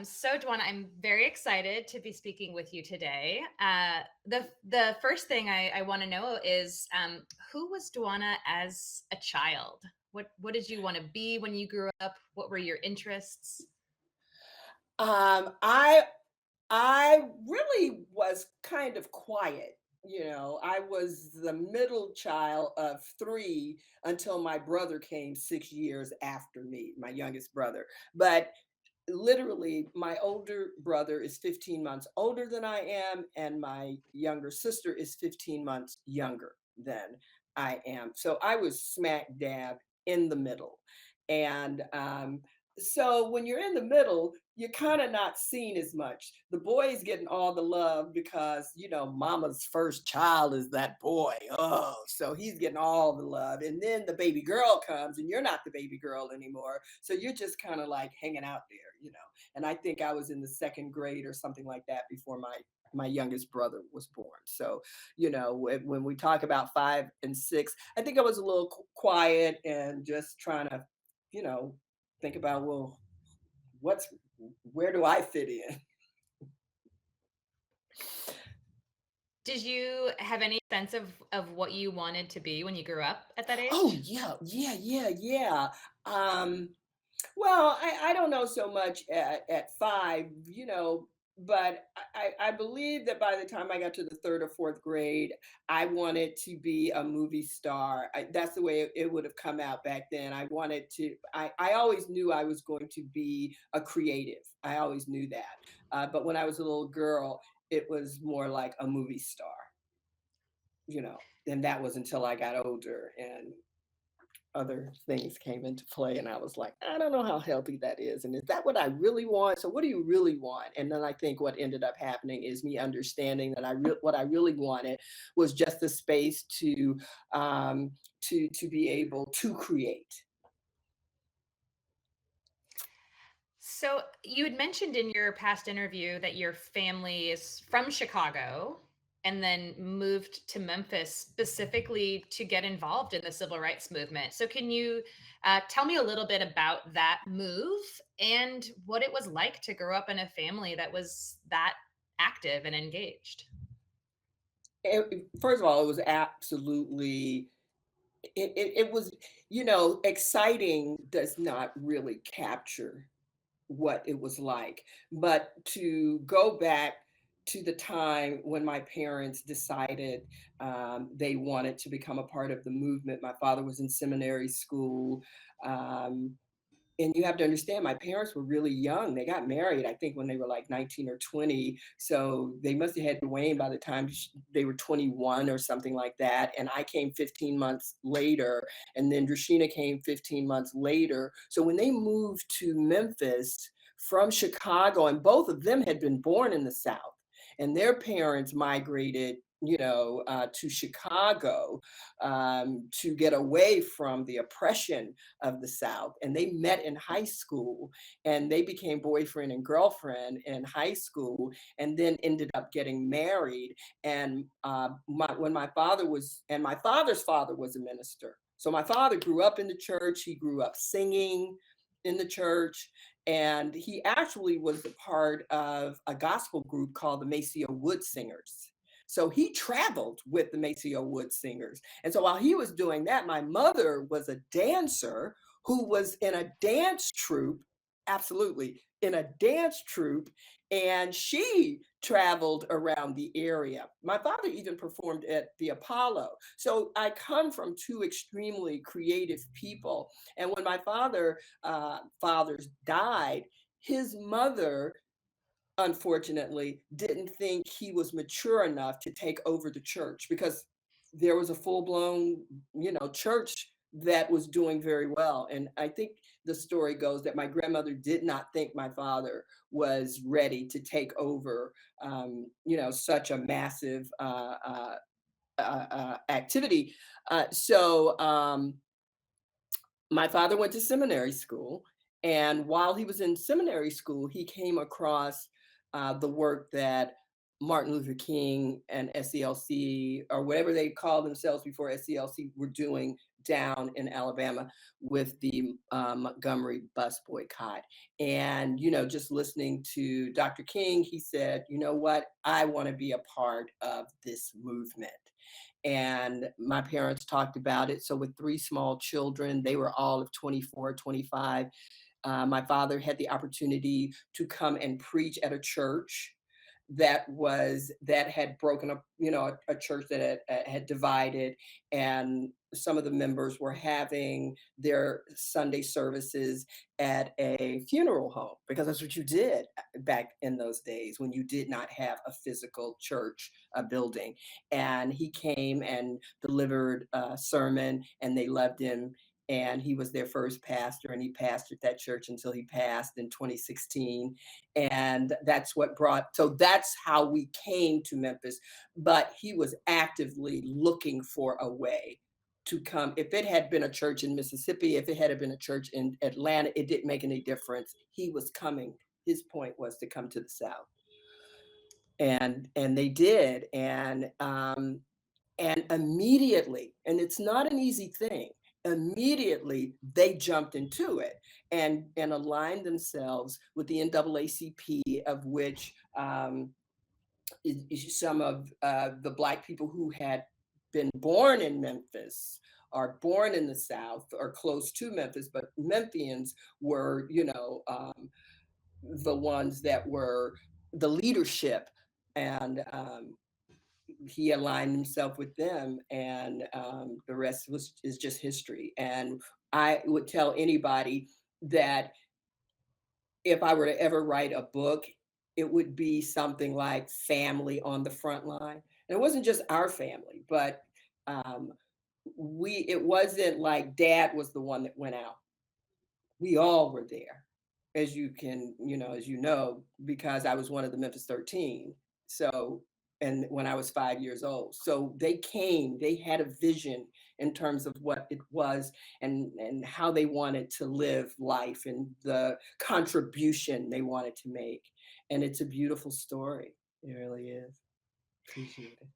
So Dwana, I'm very excited to be speaking with you today. The first thing I want to know is who was Dwana as a child? What did you want to be when you grew up? What were your interests? Um, I I really was kind of quiet. I was the middle child of three until my brother came 6 years after me, my youngest brother. But literally, my older brother is 15 months older than I am, and my younger sister is 15 months younger than I am. So I was smack dab in the middle. And so when you're in the middle, you're kind of not seen as much. The boy is getting all the love because, mama's first child is that boy. Oh, so he's getting all the love. And then the baby girl comes, and you're not the baby girl anymore. So you're just kind of like hanging out there. And I think I was in the second grade or something like that before my youngest brother was born. So, when we talk about 5 and 6, I think I was a little quiet and just trying to, you know, think about, well, what's where do I fit in? Did you have any sense of what you wanted to be when you grew up at that Oh age? yeah, yeah, yeah, yeah. Um, well, I don't know so much at 5, but I believe that by the time I got to the third or fourth grade, I wanted to be a movie star. That's the way it would have come out back then. I always knew I was going to be a creative. I always knew that. But when I was a little girl, it was more like a movie star, you know. And that was until I got older and other things came into play, and I was like, I don't know how healthy that is, and is that what I really want? So what do you really want? And then I think what ended up happening is me understanding that what I really wanted was just the space to be able to create. So you had mentioned in your past interview that your family is from Chicago and then moved to Memphis specifically to get involved in the civil rights movement. So can you tell me a little bit about that move and what it was like to grow up in a family that was that active and engaged? First of all, it was absolutely it was, exciting does not really capture what it was like. But to go back to the time when my parents decided they wanted to become a part of the movement, my father was in seminary school. Um, and you have to understand, my parents were really young. They got married, I think, when they were like 19 or 20. So they must have had Dwayne by the time they were 21 or something like that. And I came 15 months later. And then Drashina came 15 months later. So when they moved to Memphis from Chicago, and both of them had been born in the South, and their parents migrated, to Chicago to get away from the oppression of the South. And they met in high school, and they became boyfriend and girlfriend in high school, and then ended up getting married. And when my father's father was a minister. So my father grew up in the church. He grew up singing in the church. And he actually was a part of a gospel group called the Maceo Wood Singers. So he traveled with the Maceo Wood Singers. And so while he was doing that, my mother was a dancer who was in a dance troupe, absolutely, in a dance troupe, and she traveled around the area. My father even performed at the Apollo. So I come from two extremely creative people. And when my fathers died, his mother unfortunately didn't think he was mature enough to take over the church because there was a full-blown church that was doing very well. And I think the story goes that my grandmother did not think my father was ready to take over such a massive activity. So my father went to seminary school, and while he was in seminary school, he came across the work that Martin Luther King and SCLC, or whatever they called themselves before SCLC, were doing down in Alabama with the Montgomery bus boycott. And, just listening to Dr. King, he said, you know what? I want to be a part of this movement. And my parents talked about it. So, with three small children, they were all of 24, 25. My father had the opportunity to come and preach at a church that had broken up, a church that had divided, and some of the members were having their Sunday services at a funeral home, because that's what you did back in those days when you did not have a physical church, a building. And he came and delivered a sermon, and they loved him, and he was their first pastor, and he pastored that church until he passed in 2016. And that's how we came to Memphis. But he was actively looking for a way to come. If it had been a church in Mississippi, if it had been a church in Atlanta, it didn't make any difference. He was coming. His point was to come to the South. And they did. And immediately, and it's not an easy thing, immediately they jumped into it and aligned themselves with the NAACP, of which some of the Black people who had been born in Memphis, are born in the South, or close to Memphis, but Memphians were, the ones that were the leadership. And he aligned himself with them, and the rest is just history. And I would tell anybody that if I were to ever write a book, it would be something like Family on the Front Line. And it wasn't just our family, but um, it wasn't like Dad was the one that went out. We all were there, as you know, because I was one of the Memphis 13. So, and when I was 5 years old. So they had a vision in terms of what it was, and how they wanted to live life, and the contribution they wanted to make. And it's a beautiful story. It really is. Appreciate it.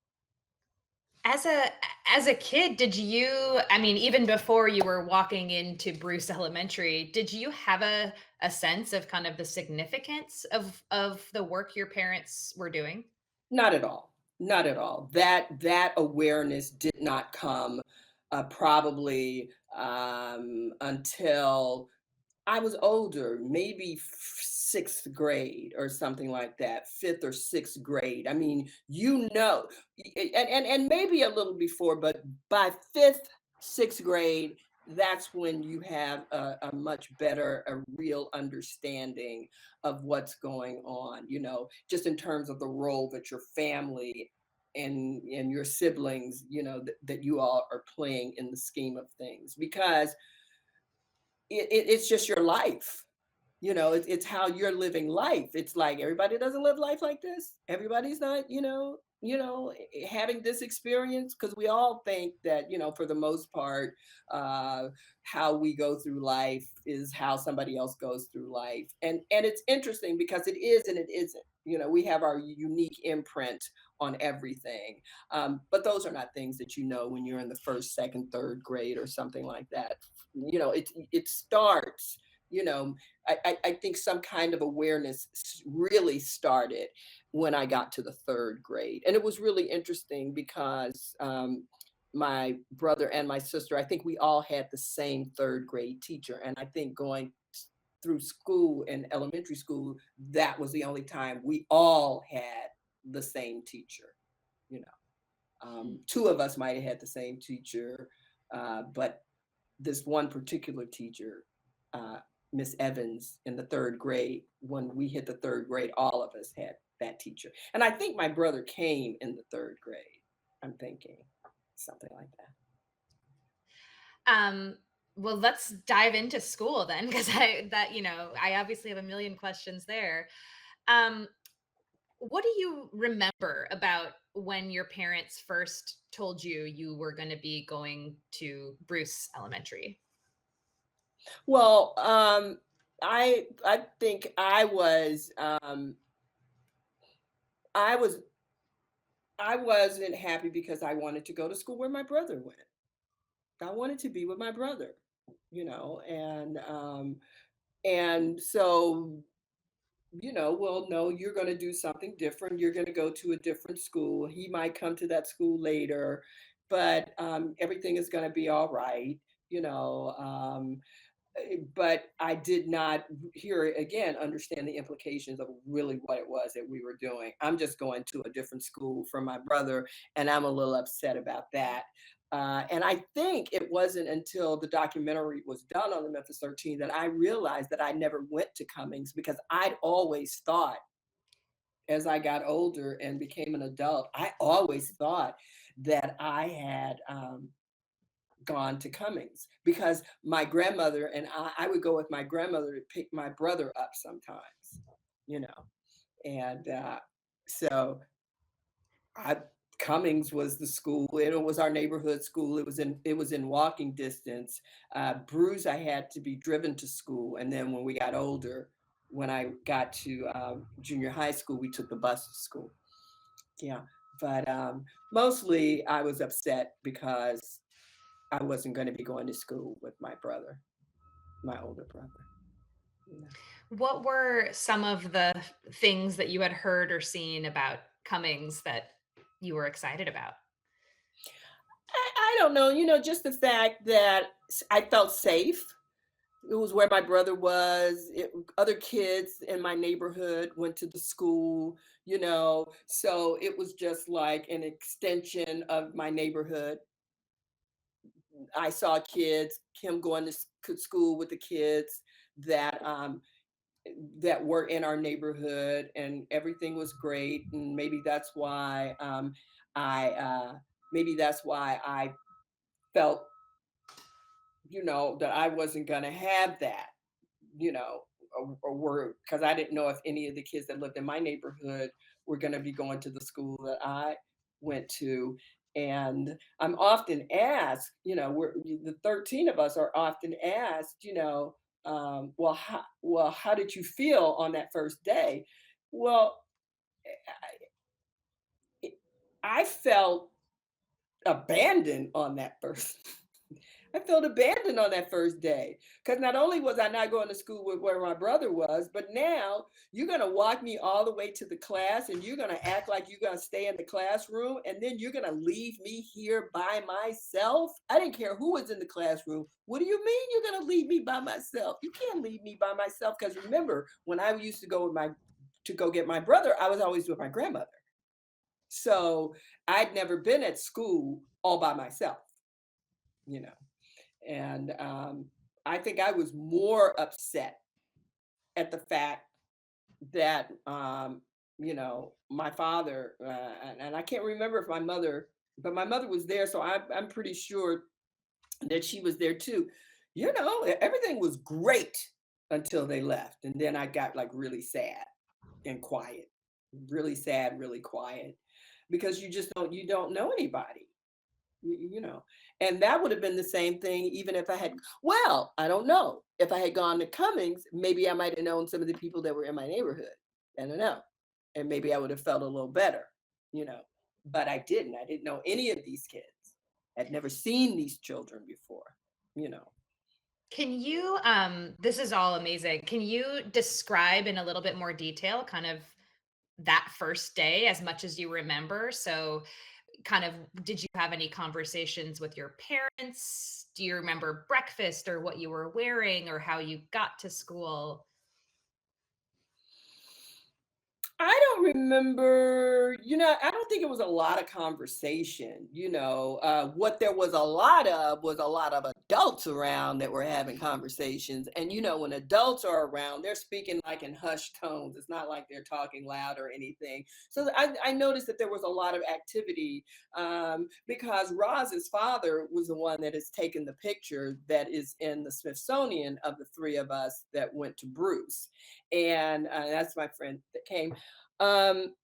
As a kid, did you, I mean, even before you were walking into Bruce Elementary, did you have a sense of kind of the significance of the work your parents were doing? Not at all. Not at all. That awareness did not come probably until I was older, maybe sixth grade or something like that, fifth or sixth grade. I mean, and maybe a little before, but by fifth, sixth grade, that's when you have a much better, a real understanding of what's going on, just in terms of the role that your family and your siblings, that you all are playing in the scheme of things. Because it's just your life. It's how you're living life. It's like everybody doesn't live life like this. Everybody's not, having this experience, because we all think that, for the most part, uh, how we go through life is how somebody else goes through life. And it's interesting because it is and it isn't. We have our unique imprint on everything. But those are not things that when you're in the first, second, third grade or something like that. It starts, you know, I think some kind of awareness really started when I got to the third grade. And it was really interesting because my brother and my sister, I think we all had the same third grade teacher. And I think going through school and elementary school, that was the only time we all had the same teacher. You know, two of us might have had the same teacher, but this one particular teacher, Miss Evans, in the third grade, when we hit the third grade, all of us had that teacher. And I think my brother came in the third grade. I'm thinking something like that. Um, well, let's dive into school then, because I obviously have a million questions there. Um, what do you remember about when your parents first told you you were going to be going to Bruce Elementary? Well, I think I was I wasn't happy because I wanted to go to school where my brother went. I wanted to be with my brother, and so, well, no, you're going to do something different. You're going to go to a different school. He might come to that school later, but everything is going to be all right. You know, but I did not here again understand the implications of really what it was that we were doing. I'm just going to a different school from my brother, and I'm a little upset about that. And I think it wasn't until the documentary was done on the Memphis 13 that I realized that I never went to Cummings because I'd always thought, as I got older and became an adult, I always thought that I had gone to Cummings because my grandmother and I would go with my grandmother to pick my brother up sometimes, you know, and so I Cummings was the school. It was our neighborhood school. It was in walking distance. Bruce, I had to be driven to school, and then when we got older, when I got to junior high school, we took the bus to school. Yeah, but mostly I was upset because I wasn't going to be going to school with my brother, my older brother. Yeah. What were some of the things that you had heard or seen about Cummings that you were excited about? I don't know, just the fact that I felt safe. It was where my brother was. Other kids in my neighborhood went to the school, so it was just like an extension of my neighborhood. I saw kids, him going to school with the kids that that were in our neighborhood, and everything was great. And I maybe that's why I felt, that I wasn't going to have that, or were, because I didn't know if any of the kids that lived in my neighborhood were going to be going to the school that I went to. And I'm often asked, the 13 of us are often asked, well, how did you feel on that first day? Well, I, I felt abandoned on that first I felt abandoned on that first day because not only was I not going to school with where my brother was, but now you're going to walk me all the way to the class and you're going to act like you're going to stay in the classroom and then you're going to leave me here by myself. I didn't care who was in the classroom. What do you mean you're going to leave me by myself? You can't leave me by myself because remember, when I used to go to go get my brother, I was always with my grandmother. So I'd never been at school all by myself, you know. And I think I was more upset at the fact that, my father, and I can't remember if my mother, but my mother was there. So I'm pretty sure that she was there too. Everything was great until they left. And then I got like really sad and quiet, really sad, really quiet, because you don't know anybody. And that would have been the same thing even if I don't know, if I had gone to Cummings, maybe I might have known some of the people that were in my neighborhood. I don't know. And maybe I would have felt a little better, you know but I didn't know any of these kids. I'd never seen these children before you know Can you this is all amazing. Can you describe in a little bit more detail kind of that first day as much as you remember? So kind of did you have any conversations with your parents? Do you remember breakfast or what you were wearing or how you got to school? I don't remember, I don't think it was a lot of conversation. What there was a lot of adults around that were having conversations. And, when adults are around, they're speaking like in hushed tones. It's not like they're talking loud or anything. So I noticed that there was a lot of activity because Roz's father was the one that has taken the picture that is in the Smithsonian of the three of us that went to Bruce. And that's my friend that came. Um,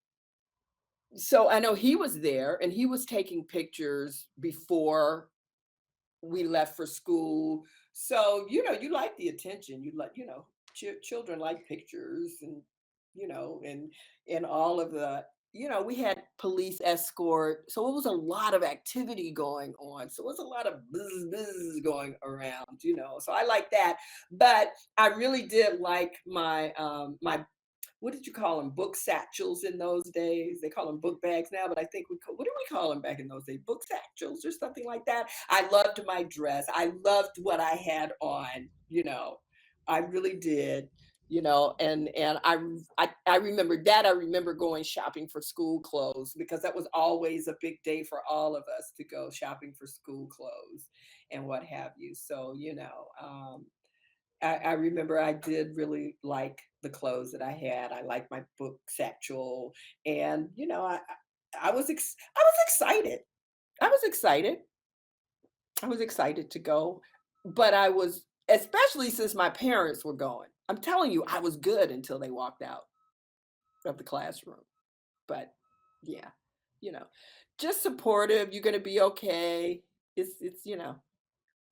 so I know he was there and he was taking pictures before we left for school. So, you like the attention. You like, children like pictures and, and all of that. we had police escort, so it was a lot of activity going on. So it was a lot of buzz going around, So I like that, but I really did like my what did you call them? Book satchels in those days. They call them book bags now, but I think what did we call them back in those days? Book satchels or something like that. I loved my dress. I loved what I had on. I really did. And I remember that. I remember going shopping for school clothes because that was always a big day for all of us to go shopping for school clothes and what have you. So I remember I did really like the clothes that I had. I liked my book satchel, and I was excited. I was excited. I was excited to go, but I was especially since my parents were going. I'm telling you, I was good until they walked out of the classroom. But yeah, you know, just supportive. You're gonna be okay. It's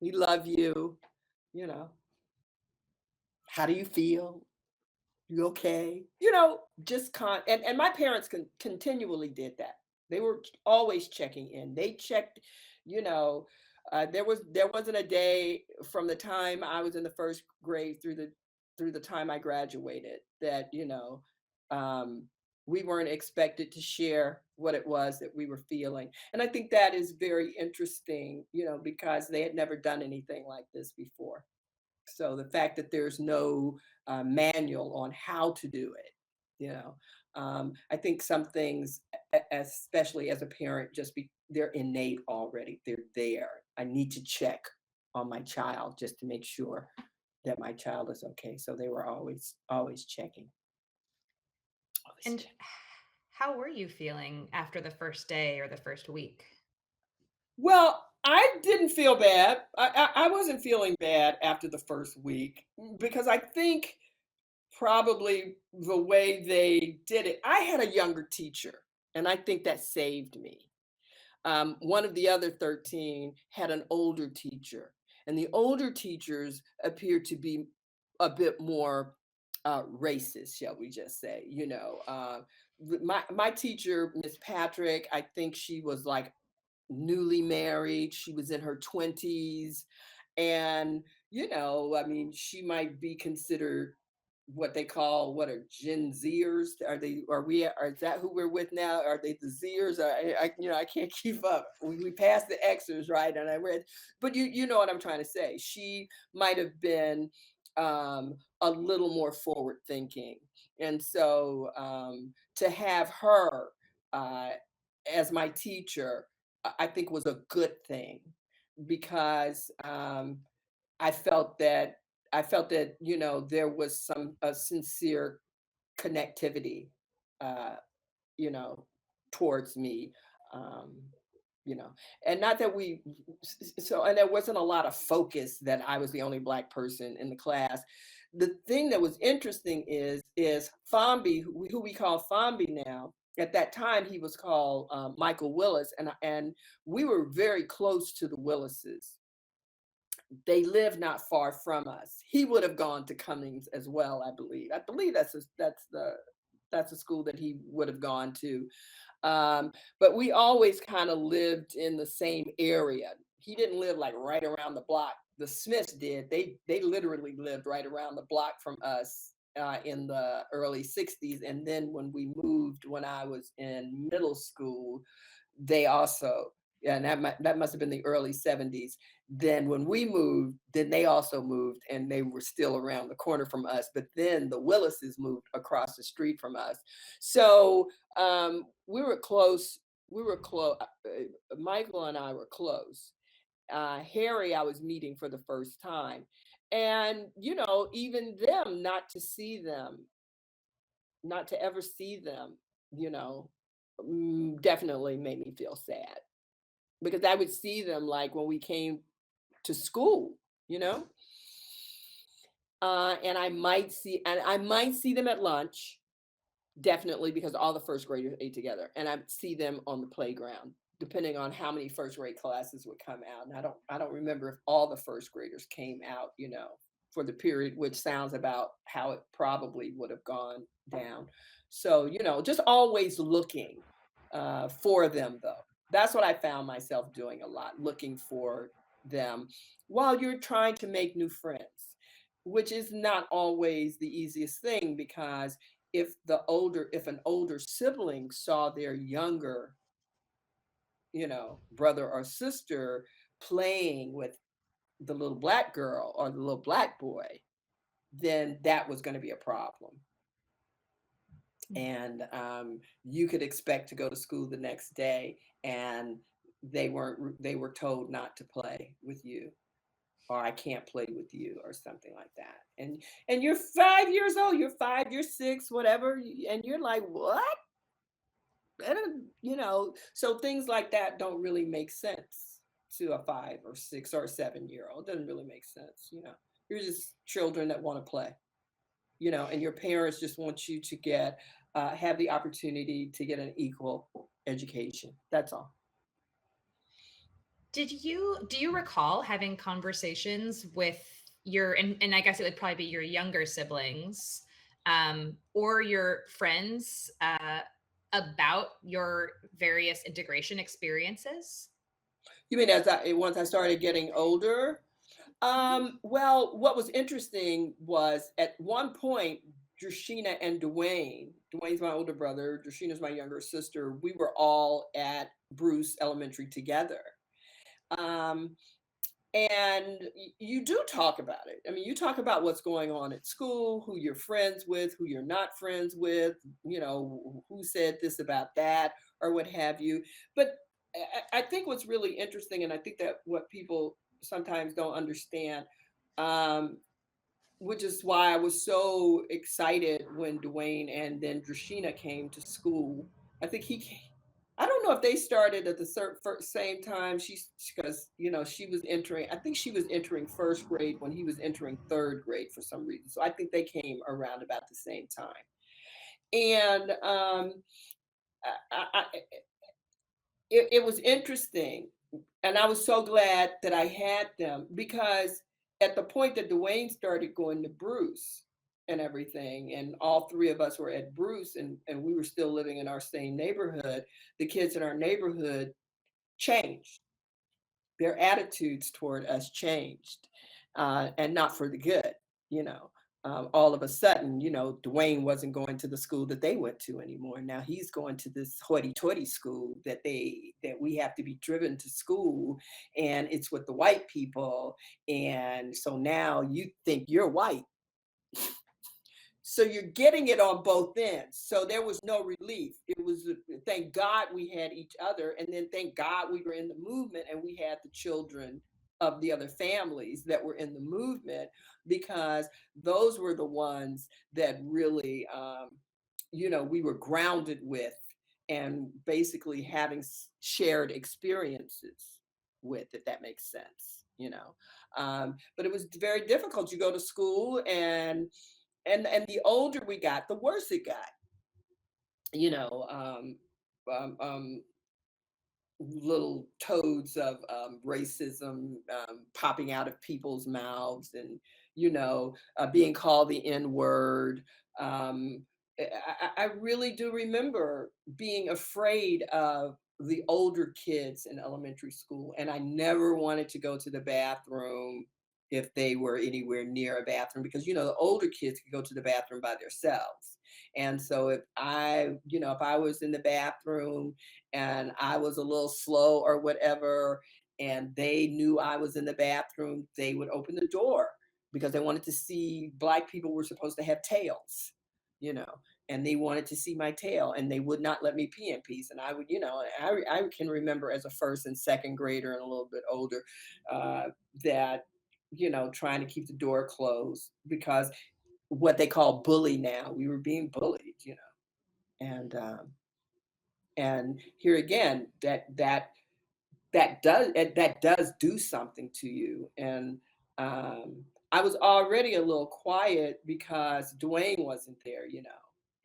we love you. You know, how do you feel? You okay? Just and my parents continually did that. They were always checking in. They checked, you know, there wasn't a day from the time I was in the first grade through the time I graduated that, um, we weren't expected to share what it was that we were feeling. And I think that is very interesting, because they had never done anything like this before. So the fact that there's no manual on how to do it, I think some things, especially as a parent, they're innate already. They're there. I need to check on my child just to make sure that my child is okay. So they were always checking, always And checking. how were you feeling after the first day or the first week? Well, I didn't feel bad. I wasn't feeling bad after the first week because I think probably the way they did it. I had a younger teacher, and I think that saved me. One of the other 13 had an older teacher, and the older teachers appeared to be a bit more racist, shall we just say? My teacher, Miss Patrick, I think she was like newly married. She was in her 20s. And, I mean, she might be considered what they call what are Gen Zers? Is that who we're with now? Are they the Zers? I can't keep up. We passed the Xers, right? And I read, but you know what I'm trying to say. She might have been a little more forward thinking. And so to have her uh, as my teacher, I think was a good thing because I felt that there was some a sincere connectivity, uh, you know, towards me, um, you know, and not that and there wasn't a lot of focus that I was the only Black person in the class. The thing that was interesting is Fomby, who we call Fomby now. At that time, he was called Michael Willis, and we were very close to the Willises. They live not far from us. He would have gone to Cummings as well, I believe. I believe that's a school that he would have gone to. But we always kind of lived in the same area. He didn't live like right around the block. The Smiths did. They literally lived right around the block from us in the early 60s. And then when I was in middle school, they also, yeah, and that must have been the early 70s. Then when we moved, then they also moved and they were still around the corner from us. But then the Willises moved across the street from us. So we were close. We were close. Michael and I were close. Harry, I was meeting for the first time. And, even them, not to ever see them, you know, definitely made me feel sad because I would see them like when we came to school, you know, and I might see them at lunch, definitely because all the first graders ate together, and I see them on the playground, depending on how many first grade classes would come out. And I don't remember if all the first graders came out, for the period, which sounds about how it probably would have gone down. So, just always looking for them, though. That's what I found myself doing a lot, looking for them while you're trying to make new friends, which is not always the easiest thing because if an older sibling saw their younger, brother or sister playing with the little black girl or the little black boy, then that was going to be a problem. And you could expect to go to school the next day and they were told not to play with you, or I can't play with you, or something like that. And you're 5 years old, you're 5, you're 6, whatever, and you're like, what? So things like that don't really make sense to a 5 or 6 or 7 year old. Doesn't really make sense. You're just children that want to play. And your parents just want you to have the opportunity to get an equal education. That's all. Do you recall having conversations with and I guess it would probably be your younger siblings, or your friends, about your various integration experiences? You mean once I started getting older? Mhm. Well, what was interesting was at one point, Drashina and Dwayne's my older brother, Drashina's my younger sister, we were all at Bruce Elementary together. Um, and you do talk about it. I mean, you talk about what's going on at school, who you're friends with, who you're not friends with, who said this about that, or what have you. But I think what's really interesting, and I think that what people sometimes don't understand, um, which is why I was so excited when Dwayne and then Drashina came to school. I think he came, I don't know if they started at the same time. Because she was entering. I think she was entering first grade when he was entering third grade for some reason. So I think they came around about the same time. And I, it was interesting, and I was so glad that I had them because at the point that Dwayne started going to Bruce and everything, and all three of us were at Bruce, and we were still living in our same neighborhood, the kids in our neighborhood changed. Their attitudes toward us changed, and not for the good. You know, all of a sudden, Dwayne wasn't going to the school that they went to anymore. Now he's going to this hoity-toity school that we have to be driven to school, and it's with the white people, and so now you think you're white, so you're getting it on both ends. So there was no relief. It was thank God we had each other, and then thank God we were in the movement and we had the children of the other families that were in the movement, because those were the ones that really, we were grounded with, and basically having shared experiences with, if that makes sense. But it was very difficult. You go to school, and the older we got, the worse it got. You know, um, um, Little toads of racism popping out of people's mouths, and being called the N word. Um, I really do remember being afraid of the older kids in elementary school, and I never wanted to go to the bathroom if they were anywhere near a bathroom, because the older kids could go to the bathroom by themselves. And so if I was in the bathroom and I was a little slow or whatever, and they knew I was in the bathroom, they would open the door because they wanted to see. Black people were supposed to have tails, you know, and they wanted to see my tail, and they would not let me pee in peace. And I would, I can remember as a first and second grader and a little bit older, that, trying to keep the door closed because what they call bully now, we were being bullied. And here again, that does do something to you. And I was already a little quiet because Dwayne wasn't there.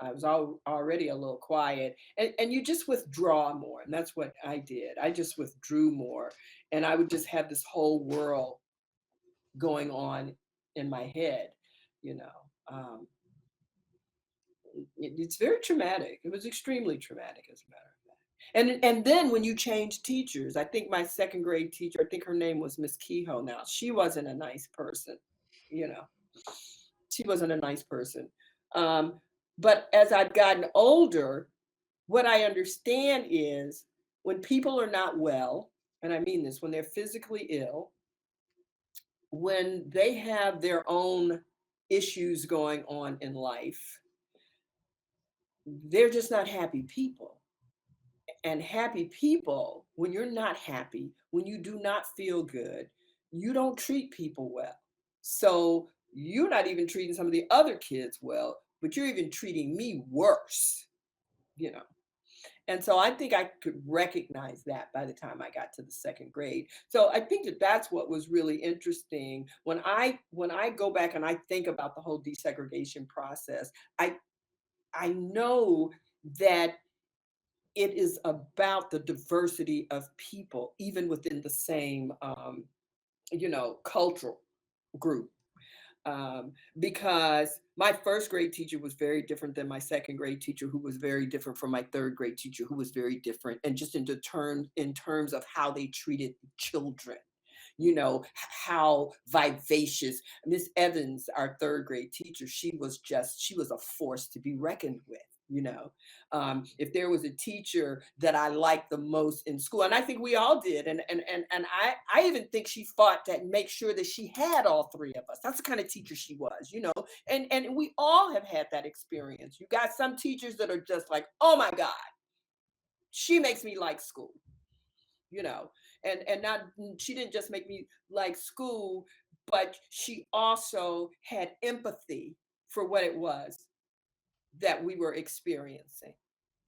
I was already a little quiet, and you just withdraw more, and that's what I did. I just withdrew more, and I would just have this whole world going on in my head, you know. Um, it's very traumatic. It was extremely traumatic, as a matter of fact. And then when you change teachers, I think my second grade teacher, I think her name was Miss Kehoe. Now she wasn't a nice person, you know. She wasn't a nice person. Um, but as I've gotten older, what I understand is when people are not well, and I mean this, when they're physically ill, when they have their own issues going on in life, they're just not happy people. And happy people, when you're not happy, when you do not feel good, you don't treat people well. So you're not even treating some of the other kids well, but you're even treating me worse, you know. And so I think I could recognize that by the time I got to the second grade. So I think that that's what was really interesting when I go back and I think about the whole desegregation process. I know that it is about the diversity of people, even within the same, cultural group. Because my first grade teacher was very different than my second grade teacher, who was very different from my third grade teacher, who was very different, and just in terms of how they treated children, how vivacious. Miss Evans, our third grade teacher, she was a force to be reckoned with. If there was a teacher that I liked the most in school, and I think we all did, and I even think she fought to make sure that she had all three of us. That's the kind of teacher she was. And we all have had that experience. You got some teachers that are just like, oh my God, she makes me like school you know and not she didn't just make me like school, but she also had empathy for what it was that we were experiencing.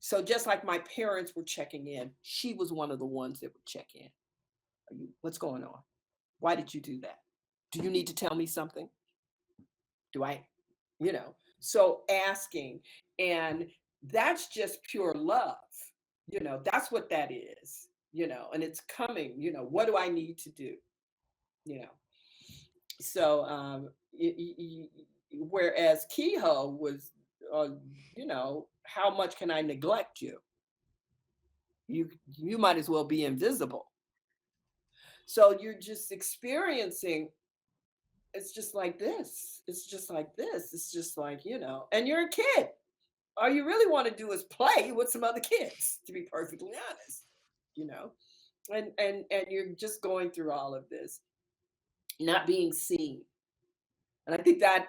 So just like my parents were checking in, she was one of the ones that would check in. What's going on? Why did you do that? Do you need to tell me something? Do I so asking, and that's just pure love. That's what that is. And it's coming. What do I need to do? you know so whereas Kehoe was, how much can I neglect you? You might as well be invisible. So you're just experiencing, it's just like this, it's just like this, it's just like, and you're a kid. All you really want to do is play with some other kids, to be perfectly honest. you know and you're just going through all of this, not being seen. And I think that,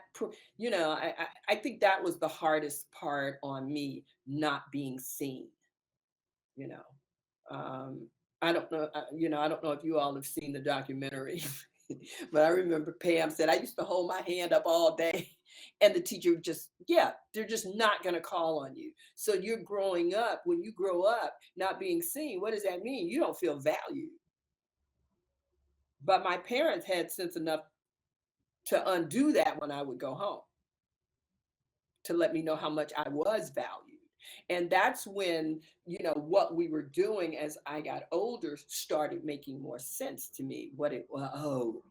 I think that was the hardest part on me, not being seen. You know, um, I don't know, I don't know if you all have seen the documentary, but I remember Pam said, I used to hold my hand up all day, and the teacher just, yeah, they're just not going to call on you. So you're growing up. When you grow up, not being seen, what does that mean? You don't feel valued. But my parents had sense enough to undo that when I would go home, to let me know how much I was valued. And that's when, what we were doing as I got older started making more sense to me. What it was,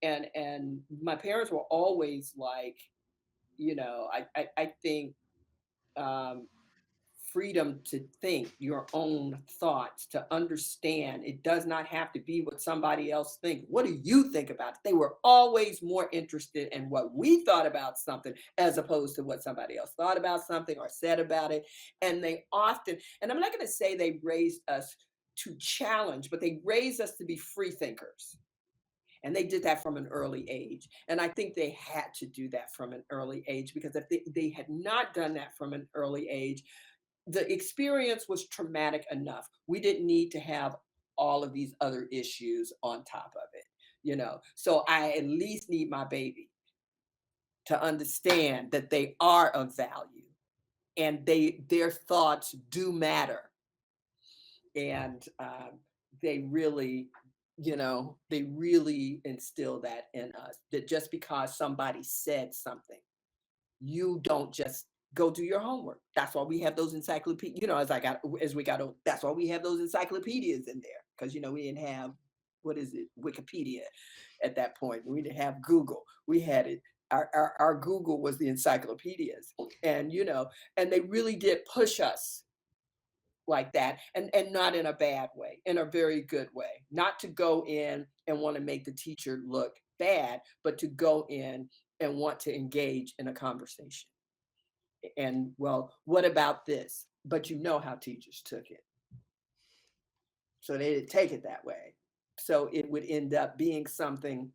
and and my parents were always like, I think, um, freedom to think your own thoughts, to understand it does not have to be what somebody else thinks. What do you think about it? They were always more interested in what we thought about something as opposed to what somebody else thought about something or said about it. And they often, and I'm not going to say they raised us to challenge, but they raised us to be free thinkers. And they did that from an early age. And I think they had to do that from an early age, because if they had not done that from an early age, the experience was traumatic enough. We didn't need to have all of these other issues on top of it. So I at least need my baby to understand that they are of value, and their thoughts do matter. And they really instill that in us, that just because somebody said something, you don't just go do your homework. That's why we have those encyclopedias, as we got old, that's why we have those encyclopedias in there, because we didn't have what is it, Wikipedia at that point. We didn't have Google. We had it. Our Google was the encyclopedias, and and they really did push us like that, and not in a bad way, in a very good way. Not to go in and want to make the teacher look bad, but to go in and want to engage in a conversation. And well, what about this? But how teachers took it. So they didn't take it that way. So it would end up being something,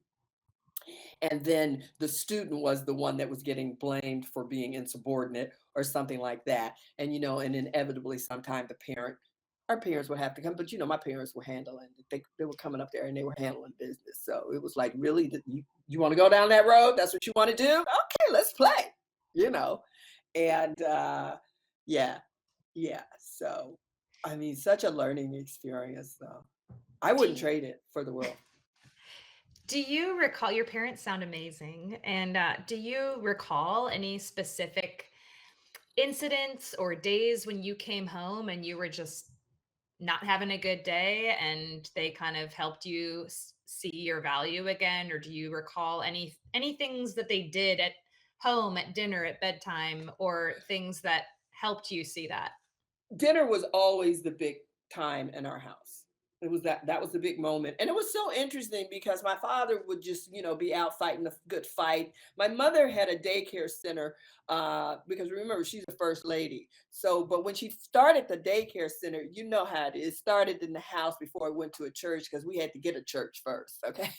and then the student was the one that was getting blamed for being insubordinate or something like that. And inevitably sometimes our parents would have to come, but my parents were handling, they were coming up there and they were handling business. So it was like, really, you want to go down that road? That's what you want to do? Okay, let's play, you know. And yeah, yeah. So I mean, such a learning experience though. I Do wouldn't you, trade it for the world. do you recall, your parents sound amazing, and do you recall any specific incidents or days when you came home and you were just not having a good day and they kind of helped you see your value again? Or do you recall any things that they did at home, at dinner, at bedtime, or things that helped you see that? Dinner was always the big time in our house. It was that was the big moment. And it was so interesting because my father would just, be out fighting a good fight. My mother had a daycare center, because remember, she's the first lady. So, but when she started the daycare center, you know how it is. It started in the house before it went to a church because we had to get a church first. Okay.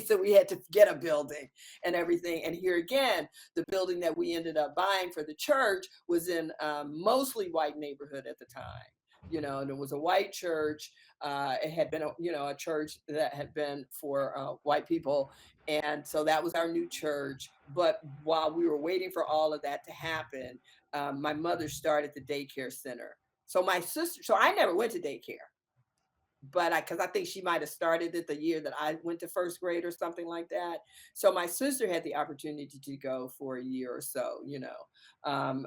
So we had to get a building and everything. And here again, the building that we ended up buying for the church was in a mostly white neighborhood at the time. And it was a white church. It had been a church that had been for white people, and so that was our new church. But while we were waiting for all of that to happen, my mother started the daycare center. So my sister, so I never went to daycare, but because I think she might have started it the year that I went to first grade or something like that. So my sister had the opportunity to go for a year or so, and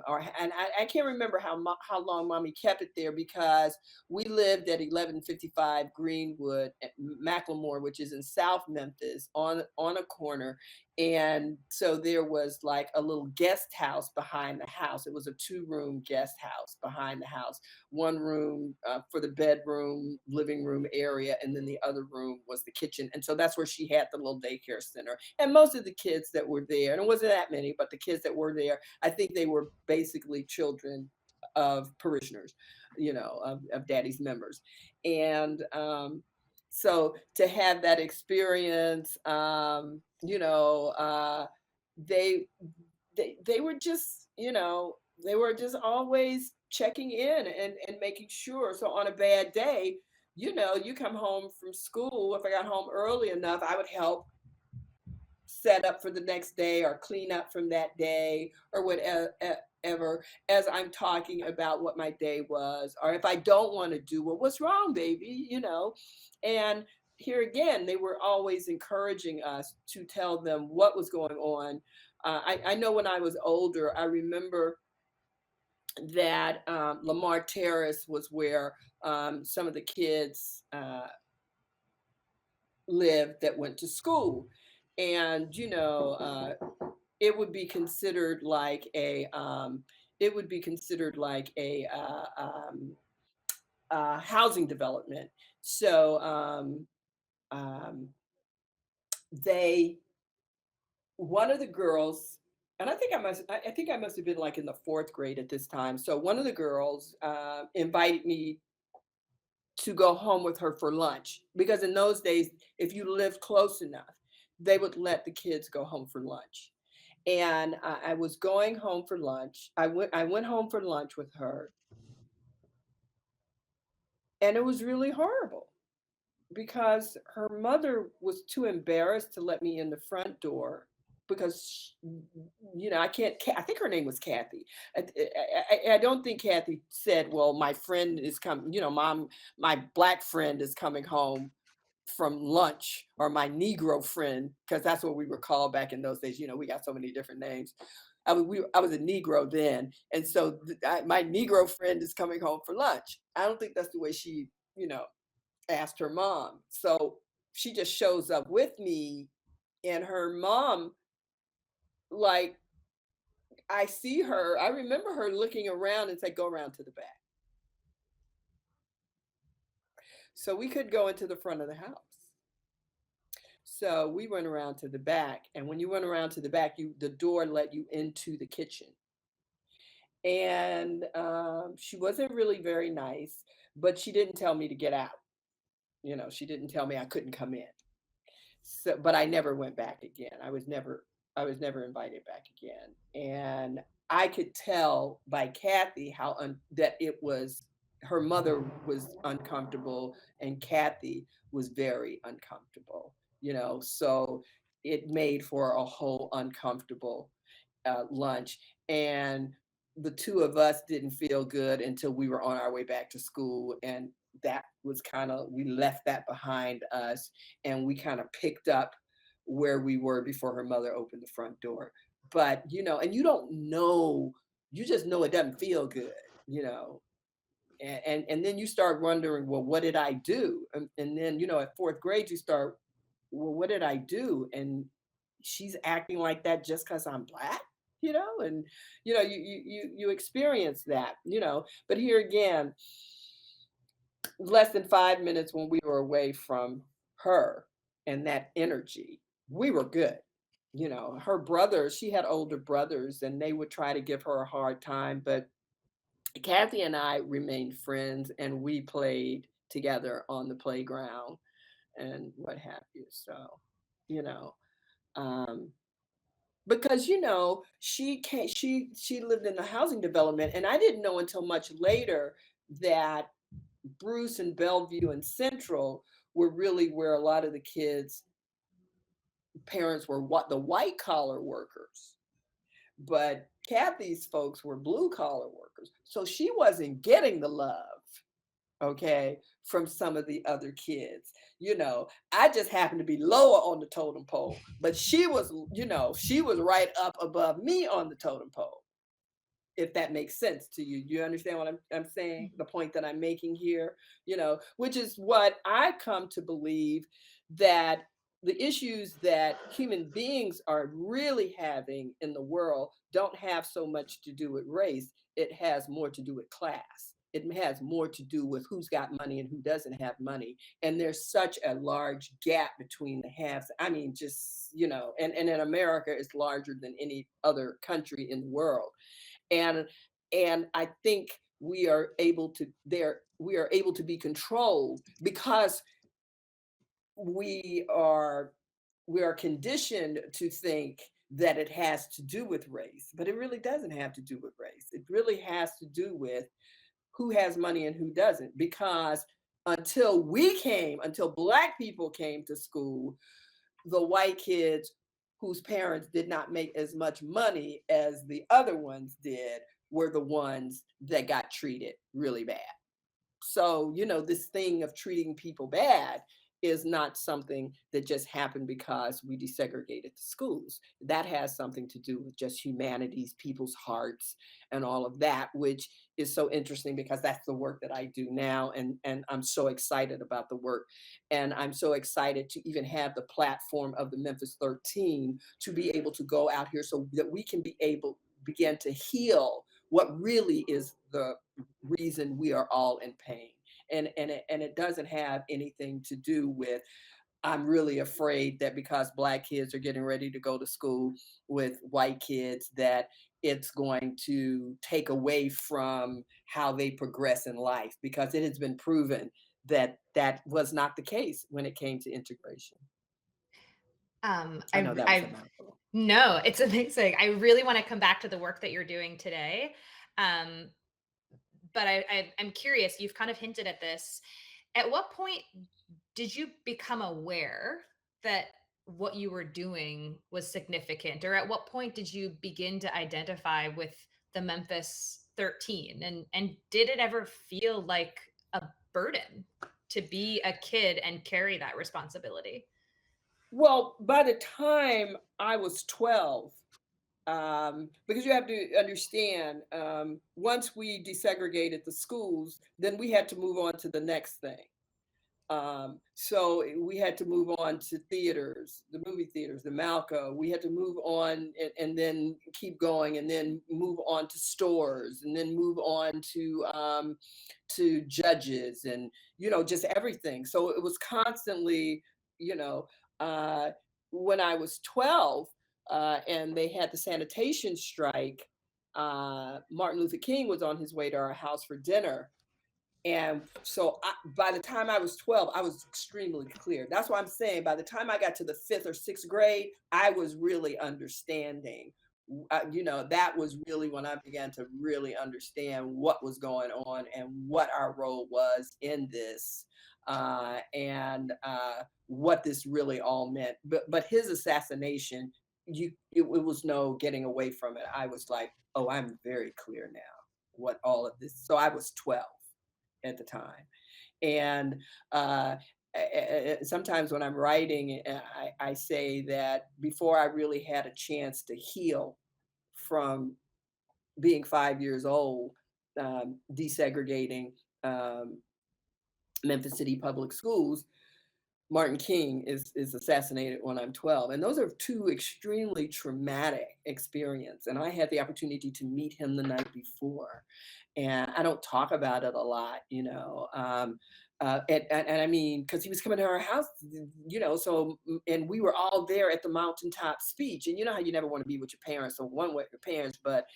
I can't remember how long mommy kept it there because we lived at 1155 Greenwood at Macklemore, which is in South Memphis on a corner. And so there was like a little guest house behind the house. It was a 2-room guest house behind the house, one room for the bedroom, living room area, and then the other room was the kitchen. And so that's where she had the little daycare center. And most of the kids that were there, and it wasn't that many, but the kids that were there, I think they were basically children of parishioners, of daddy's members. And so to have that experience, they they were just, they were just always checking in and making sure. So on a bad day, you come home from school. If I got home early enough, I would help set up for the next day or clean up from that day or whatever, as I'm talking about what my day was. Or if I don't want to do, well, what's wrong, baby? And here again, they were always encouraging us to tell them what was going on. I know when I was older, I remember that Lamar Terrace was where some of the kids lived that went to school. And, it would be considered like a housing development. So um, they one of the girls, and I think I must have been like in the 4th grade at this time. So one of the girls invited me to go home with her for lunch because in those days, if you lived close enough, they would let the kids go home for lunch. And I was going home for lunch. I went home for lunch with her, and it was really horrible because her mother was too embarrassed to let me in the front door because I can't. I think her name was Kathy. I don't think Kathy said, "Well, my friend is coming. Mom, my black friend is coming home from lunch," or my Negro friend, because that's what we were called back in those days. We got so many different names. I was a Negro then, and so my Negro friend is coming home for lunch. I don't think that's the way she, asked her mom. So she just shows up with me, and her mom, like, I see her, I remember her looking around and say, "Go around to the back." So we could go into the front of the house. So we went around to the back, and when you went around to the back, the door let you into the kitchen. And she wasn't really very nice, but she didn't tell me to get out. She didn't tell me I couldn't come in. So, but I never went back again. I was never invited back again. And I could tell by Kathy that it was her mother was uncomfortable and Kathy was very uncomfortable, so it made for a whole uncomfortable lunch. And the two of us didn't feel good until we were on our way back to school. And that was we left that behind us, and we kind of picked up where we were before her mother opened the front door. But, and you don't know, you just know it doesn't feel good, you know. And then you start wondering, well, what did I do? And then, at fourth grade, you start, well, what did I do? And she's acting like that just because I'm black, and you experience that, but here again, less than 5 minutes when we were away from her and that energy, we were good. Her brothers, she had older brothers, and they would try to give her a hard time, but Kathy and I remained friends, and we played together on the playground and what have you. So, you know, um, because she lived in the housing development, and I didn't know until much later that Bruce and Bellevue and Central were really where a lot of the kids' parents were, what, the white collar workers. But Kathy's folks were blue collar workers. So she wasn't getting the love, okay, from some of the other kids. I just happened to be lower on the totem pole, but she was right up above me on the totem pole, if that makes sense to you. You understand what I'm saying? The point that I'm making here, which is what I come to believe, that the issues that human beings are really having in the world don't have so much to do with race. It has more to do with class. It has more to do with who's got money and who doesn't have money. And there's such a large gap between the halves. I mean, just, and in America, it's larger than any other country in the world. And and I think we are able to be controlled because we are we are conditioned to think that it has to do with race, but it really doesn't have to do with race. It really has to do with who has money and who doesn't. Because until Black people came to school, the white kids whose parents did not make as much money as the other ones did were the ones that got treated really bad. So, this thing of treating people bad is not something that just happened because we desegregated the schools. That has something to do with just humanities, people's hearts, and all of that, which is so interesting because that's the work that I do now. And I'm so excited about the work. And I'm so excited to even have the platform of the Memphis 13 to be able to go out here so that we can begin to heal what really is the reason we are all in pain. And it doesn't have anything to do with, I'm really afraid that because Black kids are getting ready to go to school with white kids, that it's going to take away from how they progress in life, because it has been proven that that was not the case when it came to integration. I know that was a I mouthful. no, it's amazing. I really want to come back to the work that you're doing today. Um, but I'm curious. You've kind of hinted at this. At what point did you become aware that what you were doing was significant, or at what point did you begin to identify with the Memphis 13? And did it ever feel like a burden to be a kid and carry that responsibility? Well, by the time I was 12, because you have to understand, once we desegregated the schools, then we had to move on to the next thing. So we had to move on to theaters, the movie theaters, the Malco. We had to move on and then keep going, and then move on to stores, and then move on to judges, and just everything. So it was constantly, you know, uh, when I was 12, and they had the sanitation strike. Martin Luther King was on his way to our house for dinner, and so by the time I was 12, I was extremely clear. That's why I'm saying by the time I got to the fifth or sixth grade, I was really understanding. That was really when I began to really understand what was going on and what our role was in this, and what this really all meant. But his assassination, it was no getting away from it. I was like, oh, I'm very clear now what all of this. So I was 12 at the time. And sometimes when I'm writing, I say that before I really had a chance to heal from being 5 years old, desegregating um, Memphis City Public Schools, Martin King is assassinated when I'm 12. And those are two extremely traumatic experiences. And I had the opportunity to meet him the night before. And I don't talk about it a lot, and I mean, because he was coming to our house, so, and we were all there at the mountaintop speech. And you know how you never want to be with your parents, or one with your parents, but,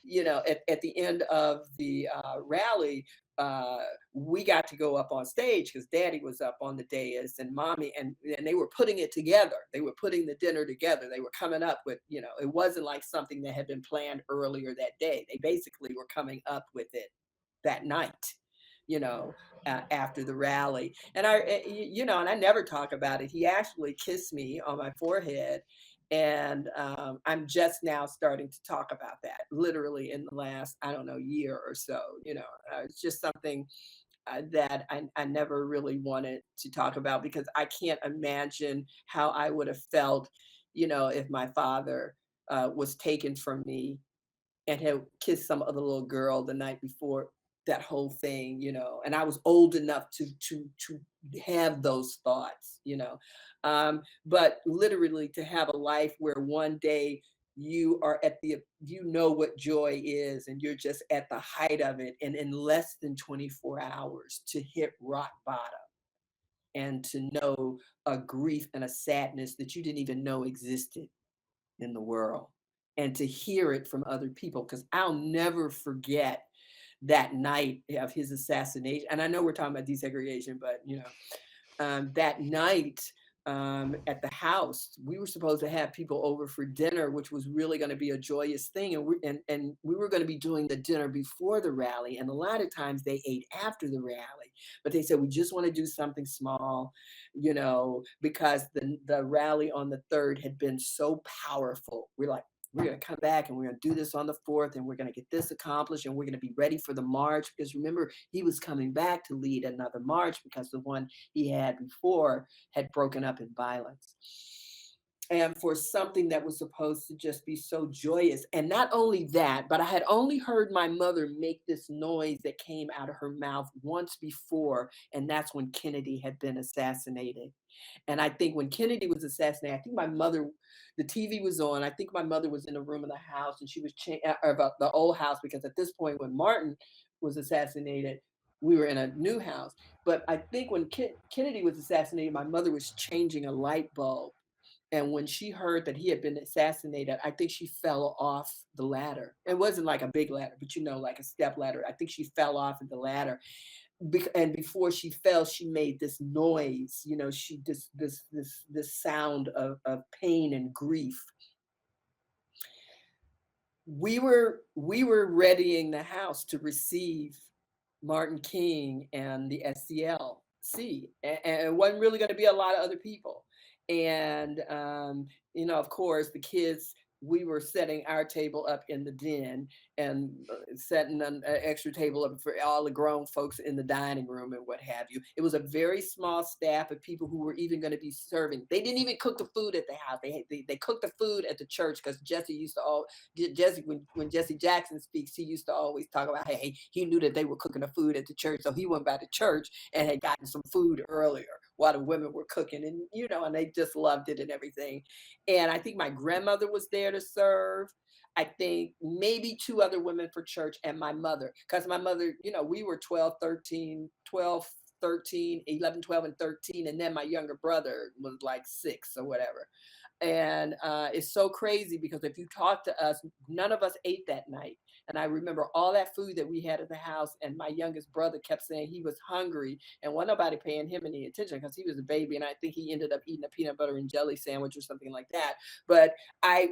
at the end of the rally, uh, we got to go up on stage because daddy was up on the dais, and mommy, and they were putting it together. They were putting the dinner together. They were coming up with, it wasn't like something that had been planned earlier that day. They basically were coming up with it that night, you know, after the rally. And and I never talk about it. He actually kissed me on my forehead. And I'm just now starting to talk about that, literally in the last, I don't know, year or so. It's just something that I never really wanted to talk about, because I can't imagine how I would have felt, if my father was taken from me and had kissed some other little girl the night before that whole thing, and I was old enough to have those thoughts, but literally to have a life where one day you are you know what joy is, and you're just at the height of it, and in less than 24 hours to hit rock bottom, and to know a grief and a sadness that you didn't even know existed in the world, and to hear it from other people, because I'll never forget that night of his assassination. And I know we're talking about desegregation, but that night, at the house, we were supposed to have people over for dinner, which was really going to be a joyous thing, and we were going to be doing the dinner before the rally, and a lot of times they ate after the rally, but they said we just want to do something small, because the rally on the 3rd had been so powerful. We're going to come back, and we're going to do this on the 4th, and we're going to get this accomplished, and we're going to be ready for the march, because remember, he was coming back to lead another march, because the one he had before had broken up in violence. And for something that was supposed to just be so joyous. And not only that, but I had only heard my mother make this noise that came out of her mouth once before, and that's when Kennedy had been assassinated. And I think when Kennedy was assassinated, I think my mother, the TV was on. I think my mother was in a room in the house, and she was about the old house, because at this point, when Martin was assassinated, we were in a new house. But I think when Kennedy was assassinated, my mother was changing a light bulb. And when she heard that he had been assassinated, I think she fell off the ladder. It wasn't like a big ladder, but like a step ladder. I think she fell off of the ladder, and before she fell, she made this noise, she this sound of pain and grief. We were readying the house to receive Martin King and the SCLC, and it wasn't really going to be a lot of other people. And of course, the kids we were setting our table up in the den and setting an extra table up for all the grown folks in the dining room and what have you. It was a very small staff of people who were even going to be serving. They didn't even cook the food at the house. They cooked the food at the church because Jesse used to all Jesse when Jesse Jackson speaks, he used to always talk about hey, he knew that they were cooking the food at the church, so he went by the church and had gotten some food earlier while the women were cooking, and and they just loved it and everything. And I think my grandmother was there to serve. I think maybe two other women for church and my mother. Because my mother, we were 12, 13, 12, 13, 11, 12, and 13. And then my younger brother was like 6 or whatever. And it's so crazy because if you talk to us, none of us ate that night. And I remember all that food that we had at the house. And my youngest brother kept saying he was hungry and wasn't nobody paying him any attention because he was a baby. And I think he ended up eating a peanut butter and jelly sandwich or something like that. But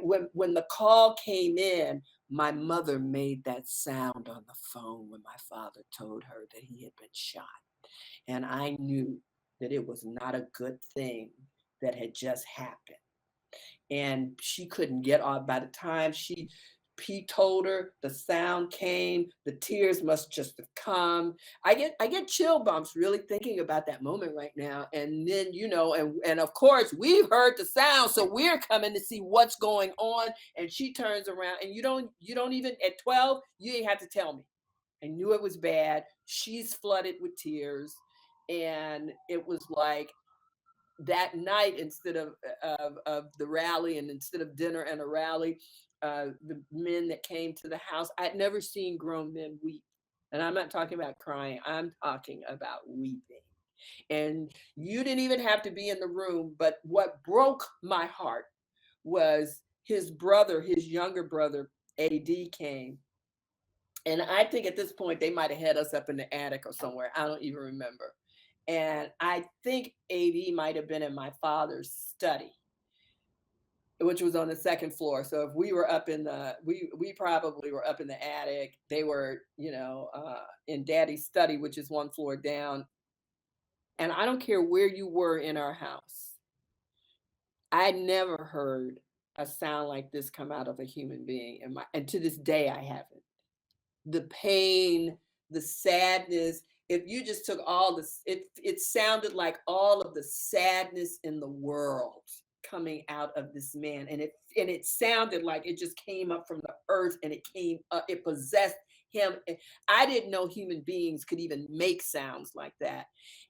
when the call came in, my mother made that sound on the phone when my father told her that he had been shot. And I knew that it was not a good thing that had just happened. And she couldn't get on. By the time Pete told her, the sound came, the tears must just have come. I get chill bumps really thinking about that moment right now. And then, and of course we've heard the sound, so we're coming to see what's going on. And she turns around and you don't even at 12, you ain't have to tell me. I knew it was bad. She's flooded with tears. And it was like that night, instead of the rally, and instead of dinner and a rally, the men that came to the house, I'd never seen grown men weep. And I'm not talking about crying, I'm talking about weeping. And you didn't even have to be in the room, but what broke my heart was his brother, his younger brother, AD, came. And I think at this point they might have had us up in the attic or somewhere, I don't even remember. And I think AD might have been in my father's study, which was on the second floor. So if we were up in we probably were up in the attic. They were, in Daddy's study, which is one floor down. And I don't care where you were in our house, I never heard a sound like this come out of a human being. And to this day, I haven't. The pain, the sadness. If you just took all this, it sounded like all of the sadness in the world coming out of this man. And it sounded like it just came up from the earth and it came up, it possessed him. I didn't know human beings could even make sounds like that.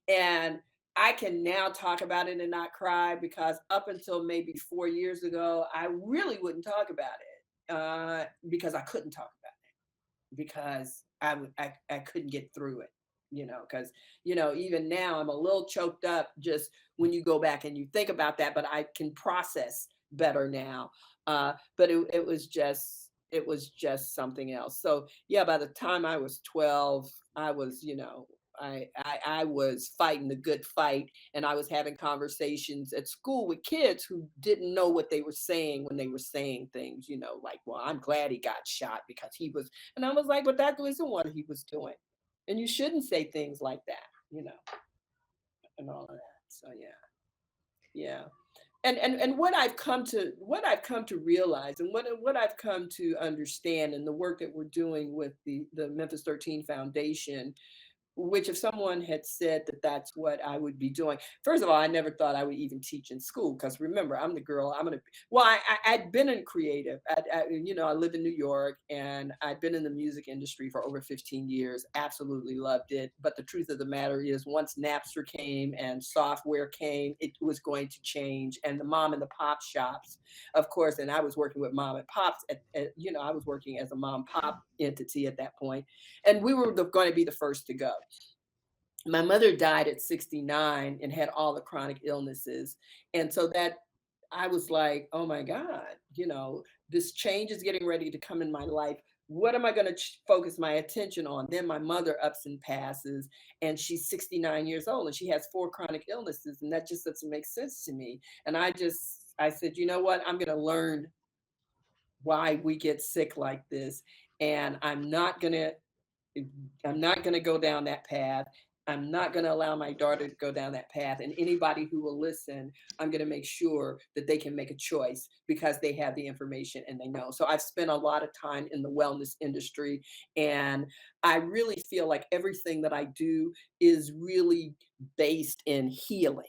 And I can now talk about it and not cry because up until maybe 4 years ago, I really wouldn't talk about it because I couldn't talk about it because I couldn't get through it, because, even now I'm a little choked up just when you go back and you think about that, but I can process better now. But it was just something else. So yeah, by the time I was 12, I was, I was fighting the good fight, and I was having conversations at school with kids who didn't know what they were saying when they were saying things, like, well, I'm glad he got shot because he was, and I was like, but that wasn't what he was doing. And you shouldn't say things like that, and all of that. So yeah, yeah. And what I've come to realize, and what I've come to understand, and the work that we're doing with the Memphis 13 Foundation, which if someone had said that that's what I would be doing, first of all, I never thought I would even teach in school. Because remember, I'm the girl. Well, I'd been in creative. I live in New York, and I'd been in the music industry for over 15 years. Absolutely loved it. But the truth of the matter is, once Napster came and software came, it was going to change. And the mom and the pop shops, of course, and I was working with mom and pops. I was working as a mom pop entity at that point, and we were going to be the first to go. My mother died at 69 and had all the chronic illnesses. And so that I was like, oh my God, this change is getting ready to come in my life. What am I going to focus my attention on? Then my mother ups and passes, and she's 69 years old and she has 4 chronic illnesses. And that just doesn't make sense to me. And I said, you know what? I'm going to learn why we get sick like this. And I'm not going to go down that path. I'm not going to allow my daughter to go down that path. And anybody who will listen, I'm going to make sure that they can make a choice because they have the information and they know. So I've spent a lot of time in the wellness industry, and I really feel like everything that I do is really based in healing,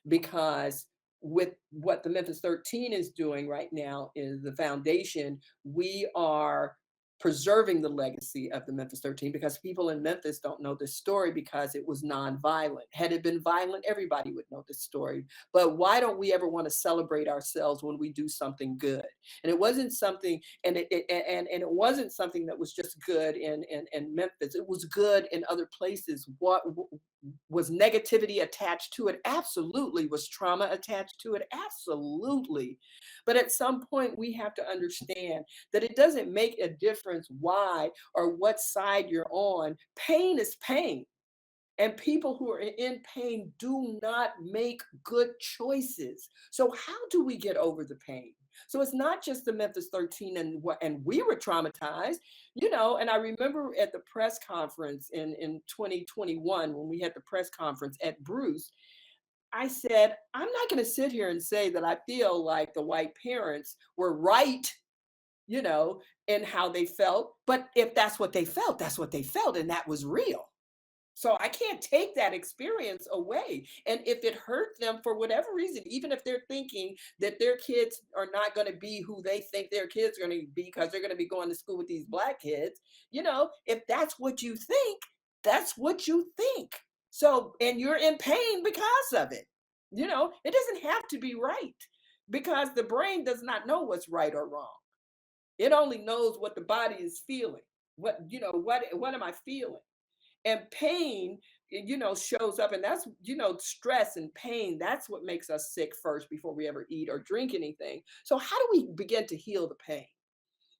because with what the Memphis 13 is doing right now is the foundation. We are preserving the legacy of the Memphis 13, because people in Memphis don't know this story because it was nonviolent. Had it been violent, everybody would know this story. But why don't we ever want to celebrate ourselves when we do something good? And it wasn't something, and it wasn't something that was just good in Memphis. It was good in other places. What was negativity attached to it? Absolutely. Was trauma attached to it? Absolutely. But at some point, we have to understand that it doesn't make a difference why or what side you're on. Pain is pain. And people who are in pain do not make good choices. So how do we get over the pain? So it's not just the Memphis 13 and we were traumatized, and I remember at the press conference in 2021, when we had the press conference at Bruce, I said, I'm not going to sit here and say that I feel like the white parents were right, you know, in how they felt. But if that's what they felt, that's what they felt. And that was real. So I can't take that experience away. And if it hurt them for whatever reason, even if they're thinking that their kids are not going to be who they think their kids are going to be because they're going to be going to school with these black kids, if that's what you think, that's what you think. So, and you're in pain because of it. It doesn't have to be right, because the brain does not know what's right or wrong. It only knows what the body is feeling. What am I feeling? And pain, shows up, and that's, stress and pain, that's what makes us sick first before we ever eat or drink anything. So how do we begin to heal the pain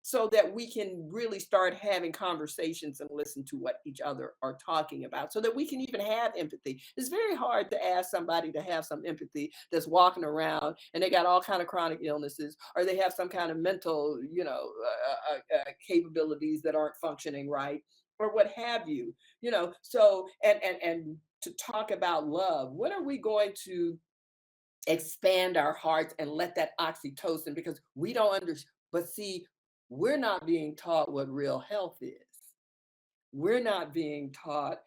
so that we can really start having conversations and listen to what each other are talking about, so that we can even have empathy? It's very hard to ask somebody to have some empathy that's walking around and they got all kind of chronic illnesses, or they have some kind of mental, capabilities that aren't functioning right, or what have you. So and to talk about love, when are we going to expand our hearts and let that oxytocin, because we don't understand. But see, we're not being taught what real health is. We're not being taught,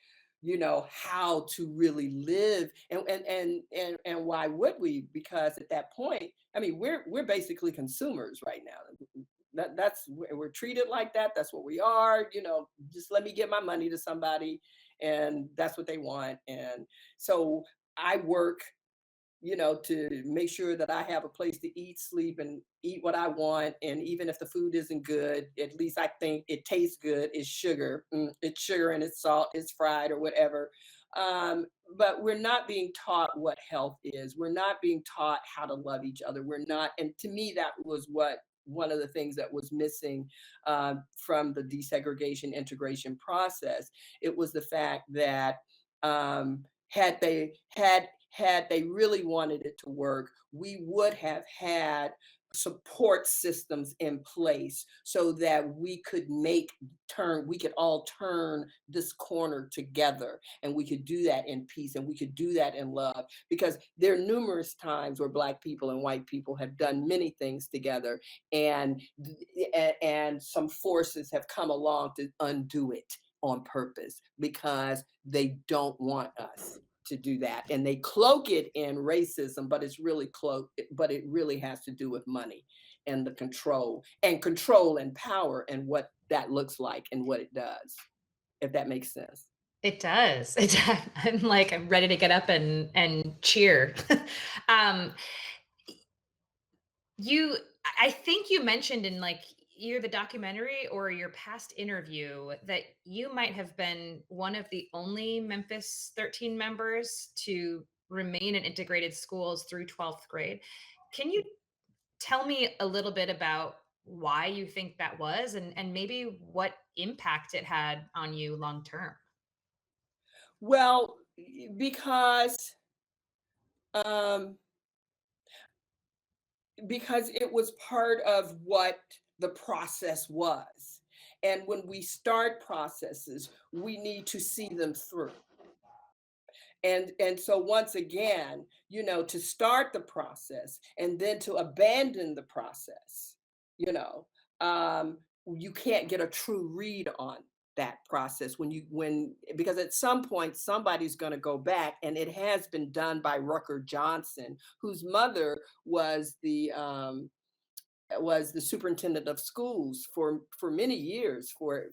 how to really live. And why would we? Because at that point, I mean, we're basically consumers right now. That's, we're treated like that. That's what we are. Just let me get my money to somebody, and that's what they want. And so I work, to make sure that I have a place to eat, sleep, and eat what I want. And even if the food isn't good, at least I think it tastes good. It's sugar. It's sugar and it's salt, it's fried or whatever. But we're not being taught what health is. We're not being taught how to love each other. We're not. And to me, that was one of the things that was missing from the desegregation integration process. It was the fact that had they really wanted it to work, we would have had support systems in place so that we could all turn this corner together, and we could do that in peace, and we could do that in love, because there are numerous times where black people and white people have done many things together, and some forces have come along to undo it on purpose, because they don't want us to do that, and they cloak it in racism, but it really has to do with money and the control and power, and what that looks like and what it does, if that makes sense. It does. It does. I'm ready to get up and cheer. um, You I think you mentioned in, either the documentary or your past interview that you might have been one of the only Memphis 13 members to remain in integrated schools through 12th grade. Can you tell me a little bit about why you think that was, and maybe what impact it had on you long term? Well, um because it was part of what the process was, and when we start processes, we need to see them through. And so once again, to start the process and then to abandon the process, you know, um, you can't get a true read on that process when because at some point somebody's going to go back, and it has been done by Rucker Johnson, whose mother was the superintendent of schools for many years, for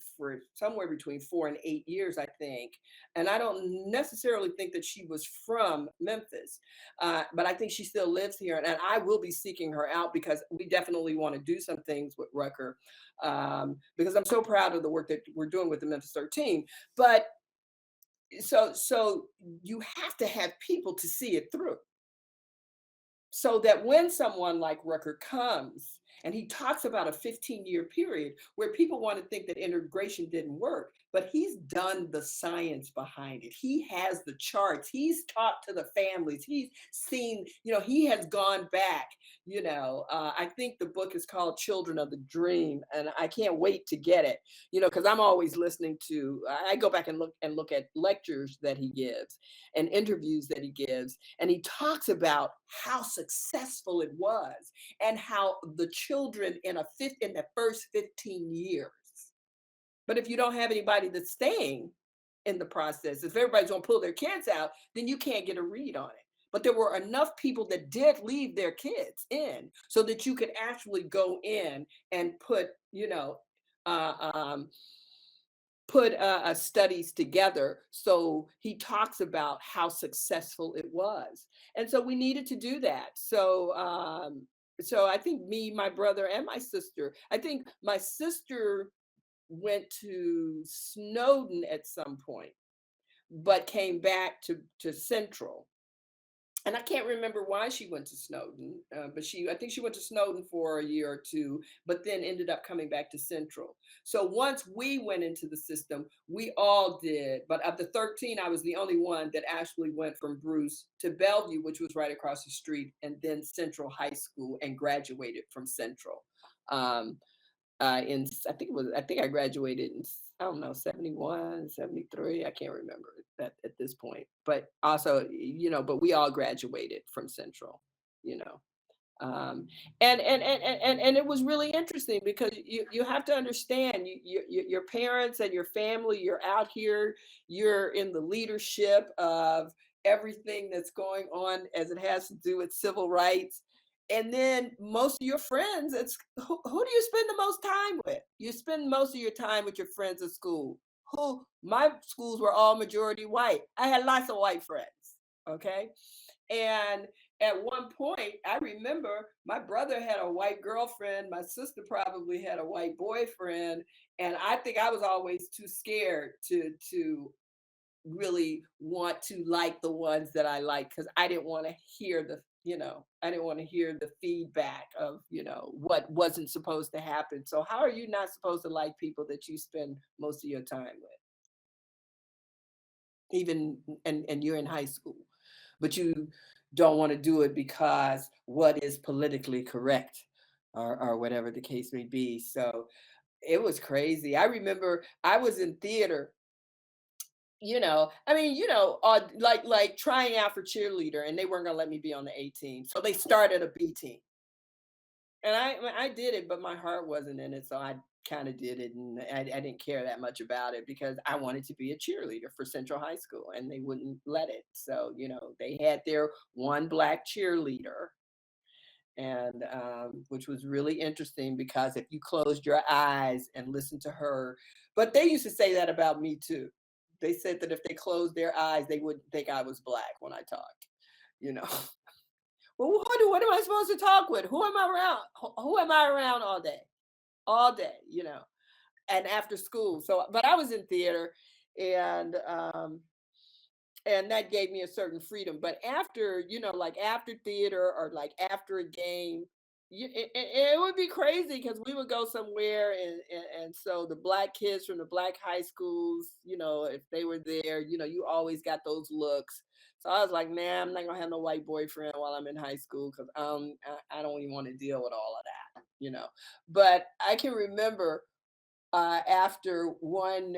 somewhere between 4 and 8 years, I think. And I don't necessarily think that she was from Memphis, but I think she still lives here. And I will be seeking her out because we definitely want to do some things with Rucker, because I'm so proud of the work that we're doing with the Memphis 13. But so you have to have people to see it through, so that when someone like Rucker comes and he talks about a 15-year period where people want to think that integration didn't work, but he's done the science behind it. He has the charts. He's talked to the families. He's seen, he has gone back. I think the book is called Children of the Dream, and I can't wait to get it. Because I'm always listening to. I go back and look at lectures that he gives and interviews that he gives, and he talks about how successful it was and how the children in the first 15 years. But if you don't have anybody that's staying in the process, if everybody's going to pull their kids out, then you can't get a read on it. But there were enough people that did leave their kids in so that you could actually go in and uh, um, put studies together. So he talks about how successful it was, and so we needed to do that. So I think me, my brother, and my sister. I think my sister went to Snowden at some point, but came back to Central. And I can't remember why she went to Snowden, but I think she went to Snowden for a year or two, but then ended up coming back to Central. So once we went into the system, we all did. But of the 13, I was the only one that actually went from Bruce to Bellevue, which was right across the street, and then Central High School, and graduated from Central. Um, I think I graduated in, I don't know, 71, 73. I can't remember that at this point. But also, but we all graduated from Central, you know. Um, and it was really interesting because you have to understand, your parents and your family, you're out here, you're in the leadership of everything that's going on as it has to do with civil rights. And then most of your friends, who do you spend the most time with? You spend most of your time with your friends at school. My schools were all majority white. I had lots of white friends. Okay. And at one point, I remember my brother had a white girlfriend, my sister probably had a white boyfriend, and I think I was always too scared to really want to like the ones that I like, because I didn't want to hear I didn't want to hear the feedback of, what wasn't supposed to happen. So how are you not supposed to like people that you spend most of your time with? Even and you're in high school, but you don't want to do it because what is politically correct, or whatever the case may be. So it was crazy. I remember I was in theater, like trying out for cheerleader, and they weren't gonna let me be on the A team, so they started a B team. And I did it, but my heart wasn't in it, so I kind of did it, and I didn't care that much about it because I wanted to be a cheerleader for Central High School, and they wouldn't let it. So they had their one black cheerleader, and which was really interesting because if you closed your eyes and listened to her, but they used to say that about me too. They said that if they closed their eyes, they wouldn't think I was black when I talked. You know. Well, what am I supposed to talk with? Who am I around? Who am I around all day, and after school. So, but I was in theater, and that gave me a certain freedom. But after, like after theater or like after a game, it would be crazy because we would go somewhere, and so the black kids from the black high schools, if they were there, you always got those looks. So I was like, man, I'm not gonna have no white boyfriend while I'm in high school because I don't even want to deal with all of that. But I can remember after one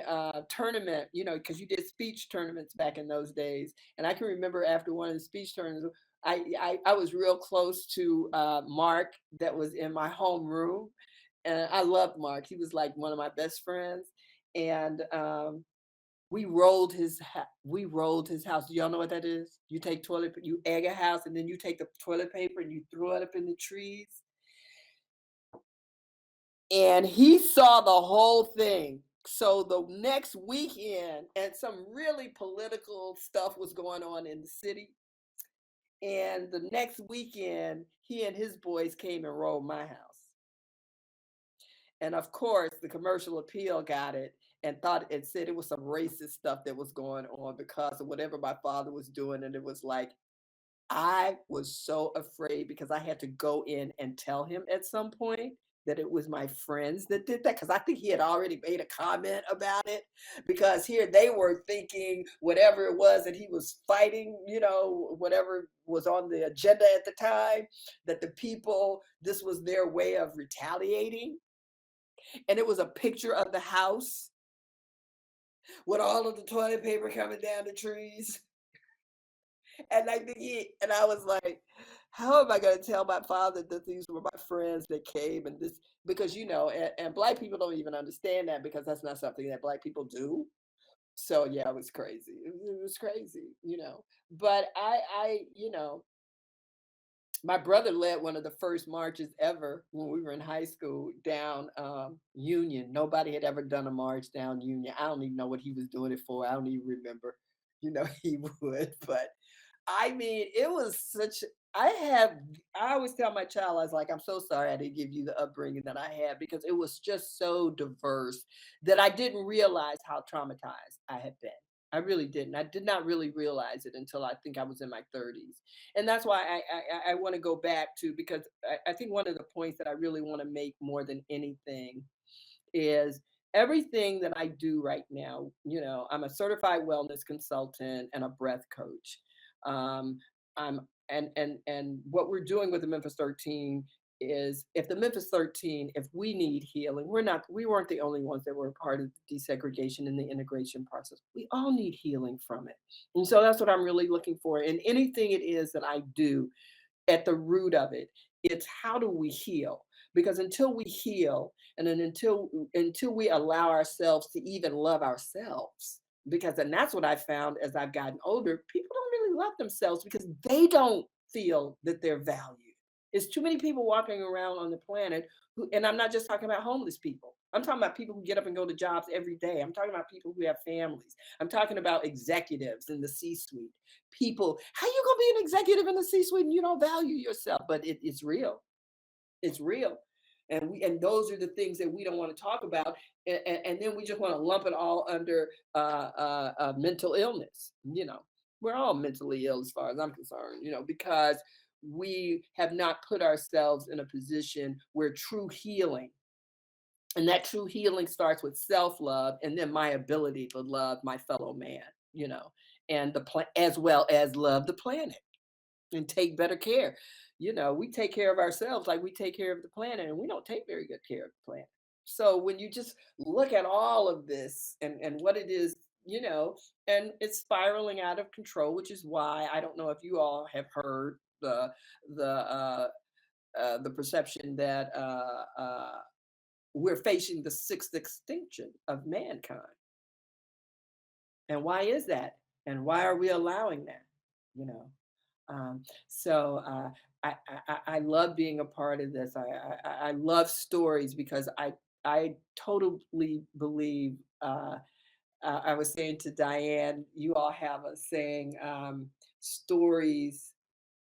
tournament, because you did speech tournaments back in those days. And I can remember after one of the speech tournaments, I was real close to Mark that was in my homeroom. And I loved Mark. He was like one of my best friends. And we rolled his house. Do y'all know what that is? You take you egg a house and then you take the toilet paper and you throw it up in the trees. And he saw the whole thing. So the next weekend, and some really political stuff was going on in the city. And the next weekend, he and his boys came and rolled my house. And of course, the commercial appeal got it and thought it said it was some racist stuff that was going on because of whatever my father was doing. And it was like, I was so afraid because I had to go in and tell him at some point that it was my friends that did that because I think he had already made a comment about it because here they were thinking whatever it was that he was fighting, whatever was on the agenda at the time, that the people, this was their way of retaliating. And it was a picture of the house with all of the toilet paper coming down the trees. And I think and I was like, how am I going to tell my father that these were my friends that came and this, because, and black people don't even understand that because that's not something that black people do. So yeah, it was crazy. It was crazy. But my brother led one of the first marches ever when we were in high school down Union. Nobody had ever done a march down Union. I don't even know what he was doing it for. I don't even remember. He would, but I mean, it was such I always tell my child, I was like, I'm so sorry I didn't give you the upbringing that I had because it was just so diverse that I didn't realize how traumatized I had been. I really didn't. I did not really realize it until I think I was in my 30s. And that's why I want to go back to because I think one of the points that I really want to make more than anything is everything that I do right now, I'm a certified wellness consultant and a breath coach. Um, I'm and what we're doing with the Memphis 13 is if the Memphis 13, if we need healing, we weren't the only ones that were a part of the desegregation and the integration process. We all need healing from it. And so that's what I'm really looking for. And anything it is that I do, at the root of it, it's how do we heal? Because until we heal, and then until we allow ourselves to even love ourselves, because and that's what I found as I've gotten older, people don't really love themselves because they don't feel that they're valued. It's too many people walking around on the planet who, and I'm not just talking about homeless people. I'm talking about people who get up and go to jobs every day. I'm talking about people who have families. I'm talking about executives in the C-suite. People, how you gonna be an executive in the C-suite and you don't value yourself? But it's real. It's real. And those are the things that we don't want to talk about. And then we just want to lump it all under mental illness. We're all mentally ill as far as I'm concerned, because we have not put ourselves in a position where true healing, and that true healing starts with self-love and then my ability to love my fellow man, and as well as love the planet and take better care. We take care of ourselves like we take care of the planet, and we don't take very good care of the planet. So when you just look at all of this and what it is, and it's spiraling out of control, which is why I don't know if you all have heard the perception that we're facing the sixth extinction of mankind. And why is that? And why are we allowing that? You know, so I love being a part of this. I love stories because I totally believe. I was saying to Diane, you all have a saying: stories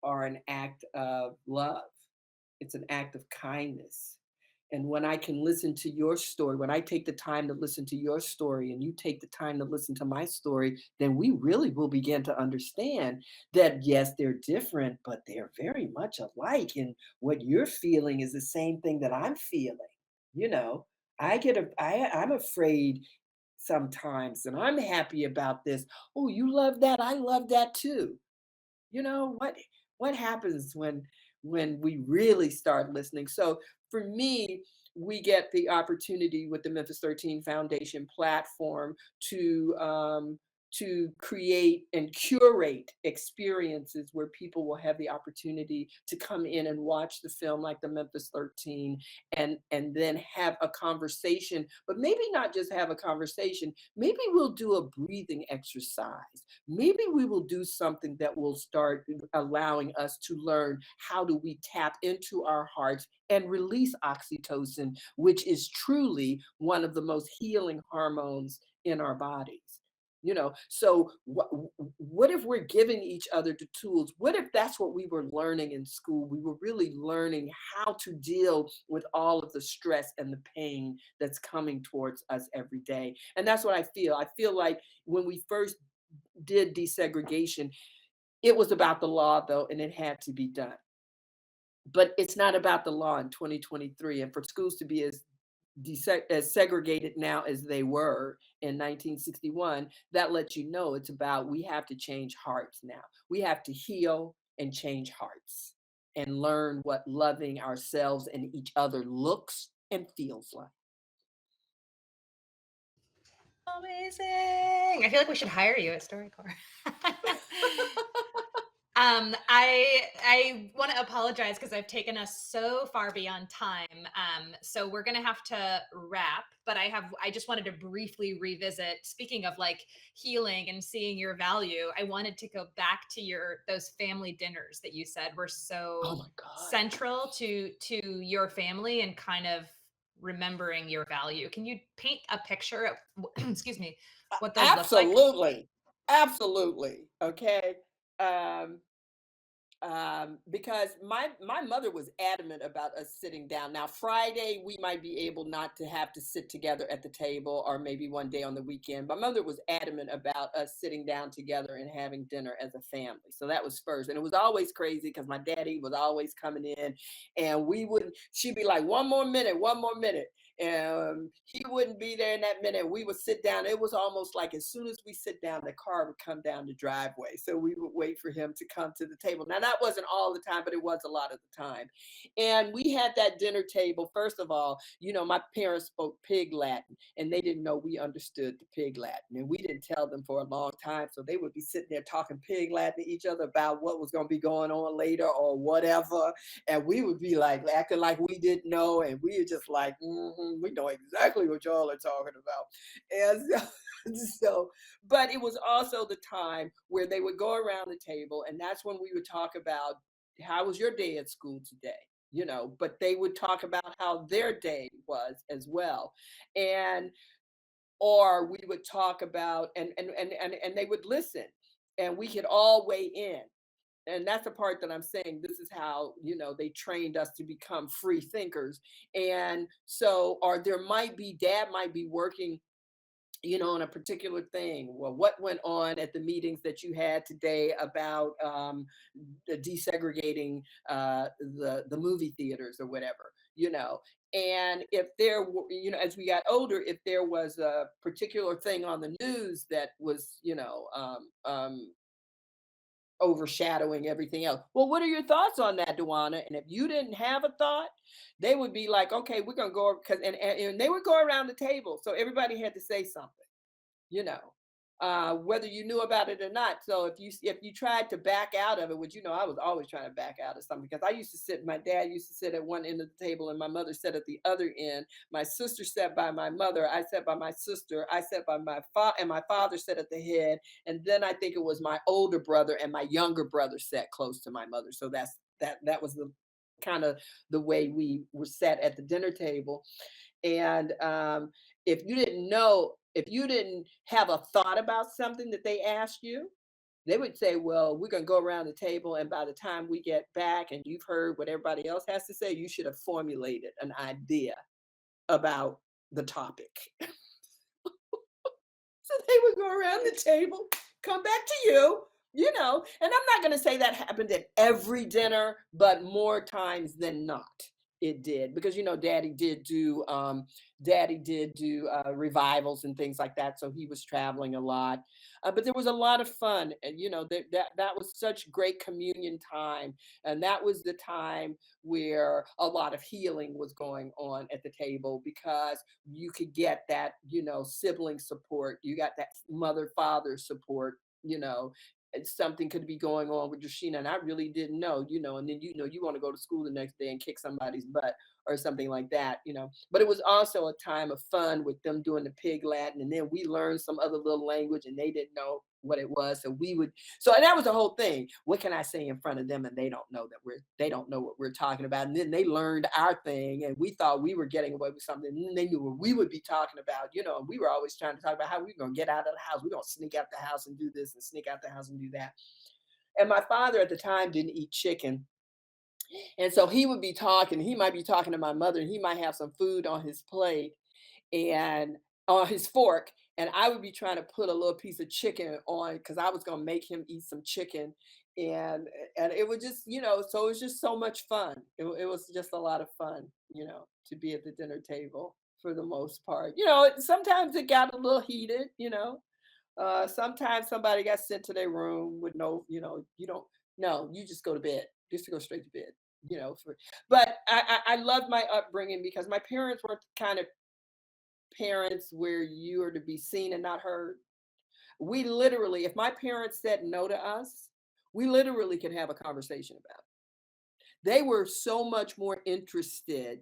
are an act of love. It's an act of kindness. And when I can listen to your story, when I take the time to listen to your story and you take the time to listen to my story, then we really will begin to understand that yes, they're different, but they're very much alike. And what you're feeling is the same thing that I'm feeling. You know, I'm afraid sometimes and I'm happy about this. Oh, you love that. I love that too. You know what happens when we really start listening? So for me, we get the opportunity with the Memphis 13 Foundation platform to create and curate experiences where people will have the opportunity to come in and watch the film like the Memphis 13 and then have a conversation, but maybe not just have a conversation, maybe we'll do a breathing exercise. Maybe we will do something that will start allowing us to learn how do we tap into our hearts and release oxytocin, which is truly one of the most healing hormones in our bodies. So what if we're giving each other the tools? What if that's what we were learning in school? We were really learning how to deal with all of the stress and the pain that's coming towards us every day. And that's what I feel. I feel like when we first did desegregation, it was about the law though, and it had to be done. But it's not about the law in 2023. And for schools to be as segregated now as they were in 1961, that lets you know it's about we have to change hearts now. We have to heal and change hearts and learn what loving ourselves and each other looks and feels like. Amazing. I feel like we should hire you at StoryCorps. I want to apologize because I've taken us so far beyond time. So we're gonna have to wrap, but I just wanted to briefly revisit, speaking of like healing and seeing your value, I wanted to go back to those family dinners that you said were Oh so my God. central to your family and kind of remembering your value. Can you paint a picture of excuse me, what those look like? Absolutely. Absolutely. Okay. Um, because my mother was adamant about us sitting down. Now, Friday we might be able not to have to sit together at the table, or maybe one day on the weekend. My mother was adamant about us sitting down together and having dinner as a family. So that was first, and it was always crazy because my daddy was always coming in, and we wouldn't. She'd be like, "One more minute, one more minute." And he wouldn't be there in that minute. We would sit down. It was almost like as soon as we sit down, the car would come down the driveway. So we would wait for him to come to the table. Now, that wasn't all the time, but it was a lot of the time. And we had that dinner table. First of all, my parents spoke Pig Latin, and they didn't know we understood the Pig Latin. And we didn't tell them for a long time. So they would be sitting there talking Pig Latin to each other about what was going to be going on later or whatever. And we would be like acting like we didn't know. And we were just like, we know exactly what y'all are talking about. And so, but it was also the time where they would go around the table, and that's when we would talk about how was your day at school today? But they would talk about how their day was as well. And or we would talk about and they would listen, and we could all weigh in. And that's the part that I'm saying, this is how they trained us to become free thinkers. And so, or there might be, dad might be working on a particular thing. Well, what went on at the meetings that you had today about the desegregating the movie theaters or whatever. And if there were, as we got older, if there was a particular thing on the news that was overshadowing everything else. Well, what are your thoughts on that, Dwania? And if you didn't have a thought, they would be like, okay, we're gonna go because and they would go around the table. So everybody had to say something, you know, whether you knew about it or not. So if you tried to back out of it, which I was always trying to back out of something because I used to sit. My dad used to sit at one end of the table, and my mother sat at the other end. My sister sat by my mother. I sat by my sister. I sat by my father, and my father sat at the head. And then I think it was my older brother and my younger brother sat close to my mother. So that was the kind of the way we were sat at the dinner table. And if you didn't have a thought about something that they asked you, they would say, well, we're going to go around the table. And by the time we get back and you've heard what everybody else has to say, you should have formulated an idea about the topic. So they would go around the table, come back to and I'm not going to say that happened at every dinner, but more times than not. It did, because daddy did do revivals and things like that, so he was traveling a lot. But there was a lot of fun, and that was such great communion time, and that was the time where a lot of healing was going on at the table, because you could get that, sibling support, you got that mother father support, and something could be going on with Sheena, and I really didn't know, and then you want to go to school the next day and kick somebody's butt or something like that. But it was also a time of fun with them doing the pig Latin, and then we learned some other little language, and they didn't know what it was, so we would. So, and that was the whole thing. What can I say in front of them, and they don't know what we're talking about, and then they learned our thing, and we thought we were getting away with something, and then they knew what we would be talking about, and we were always trying to talk about how we were going to get out of the house. We're going to sneak out the house and do this, and sneak out the house and do that. And my father at the time didn't eat chicken, and so he would be talking. He might be talking to my mother, and he might have some food on his plate and on his fork, and I would be trying to put a little piece of chicken on, because I was going to make him eat some chicken, and it was just, so it was just so much fun. It was just a lot of fun, to be at the dinner table for the most part. Sometimes it got a little heated. Sometimes somebody got sent to their room with no, you don't, no, you just go to bed, just to go straight to bed. But I loved my upbringing, because my parents were kind of parents where you are to be seen and not heard. We literally, if my parents said no to us, we literally could have a conversation about it. They were so much more interested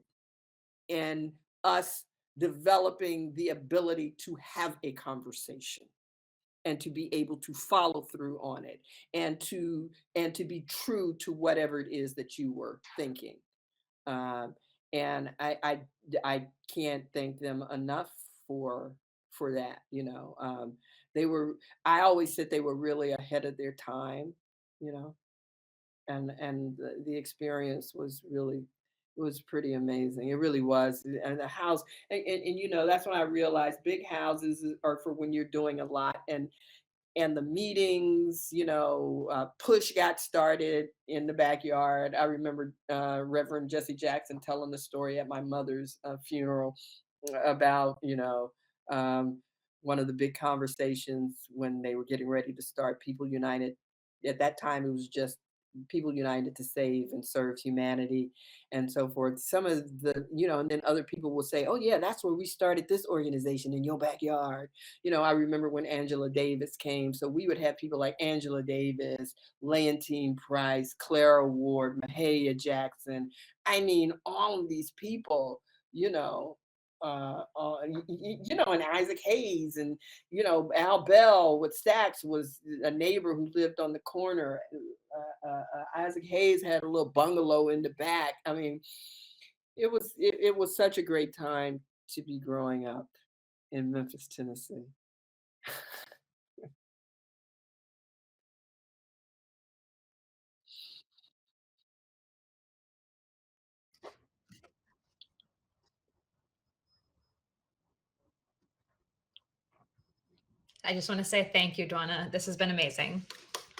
in us developing the ability to have a conversation, and to be able to follow through on it, and to be true to whatever it is that you were thinking. Um, and I can't thank them enough for that. They were. I always said they were really ahead of their time. You know, and the experience was pretty amazing. It really was. And the house, and that's when I realized big houses are for when you're doing a lot, and the meetings, push got started in the backyard. I remember Reverend Jesse Jackson telling the story at my mother's funeral about, um, one of the big conversations when they were getting ready to start People United. At that time, it was just People United to save and serve humanity, and so forth. Some of and then other people will say, "Oh yeah, that's where we started this organization, in your backyard." I remember when Angela Davis came, so we would have people like Angela Davis, Leontine Price, Clara Ward, Mahalia Jackson. I mean, all of these people, you know, and Isaac Hayes, and Al Bell with Sachs was a neighbor who lived on the corner. Isaac Hayes had a little bungalow in the back. I mean, it was such a great time to be growing up in Memphis, Tennessee. I just want to say thank you, Dwana. This has been amazing.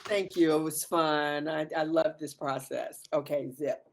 Thank you. It was fun. I love this process. Okay, zip.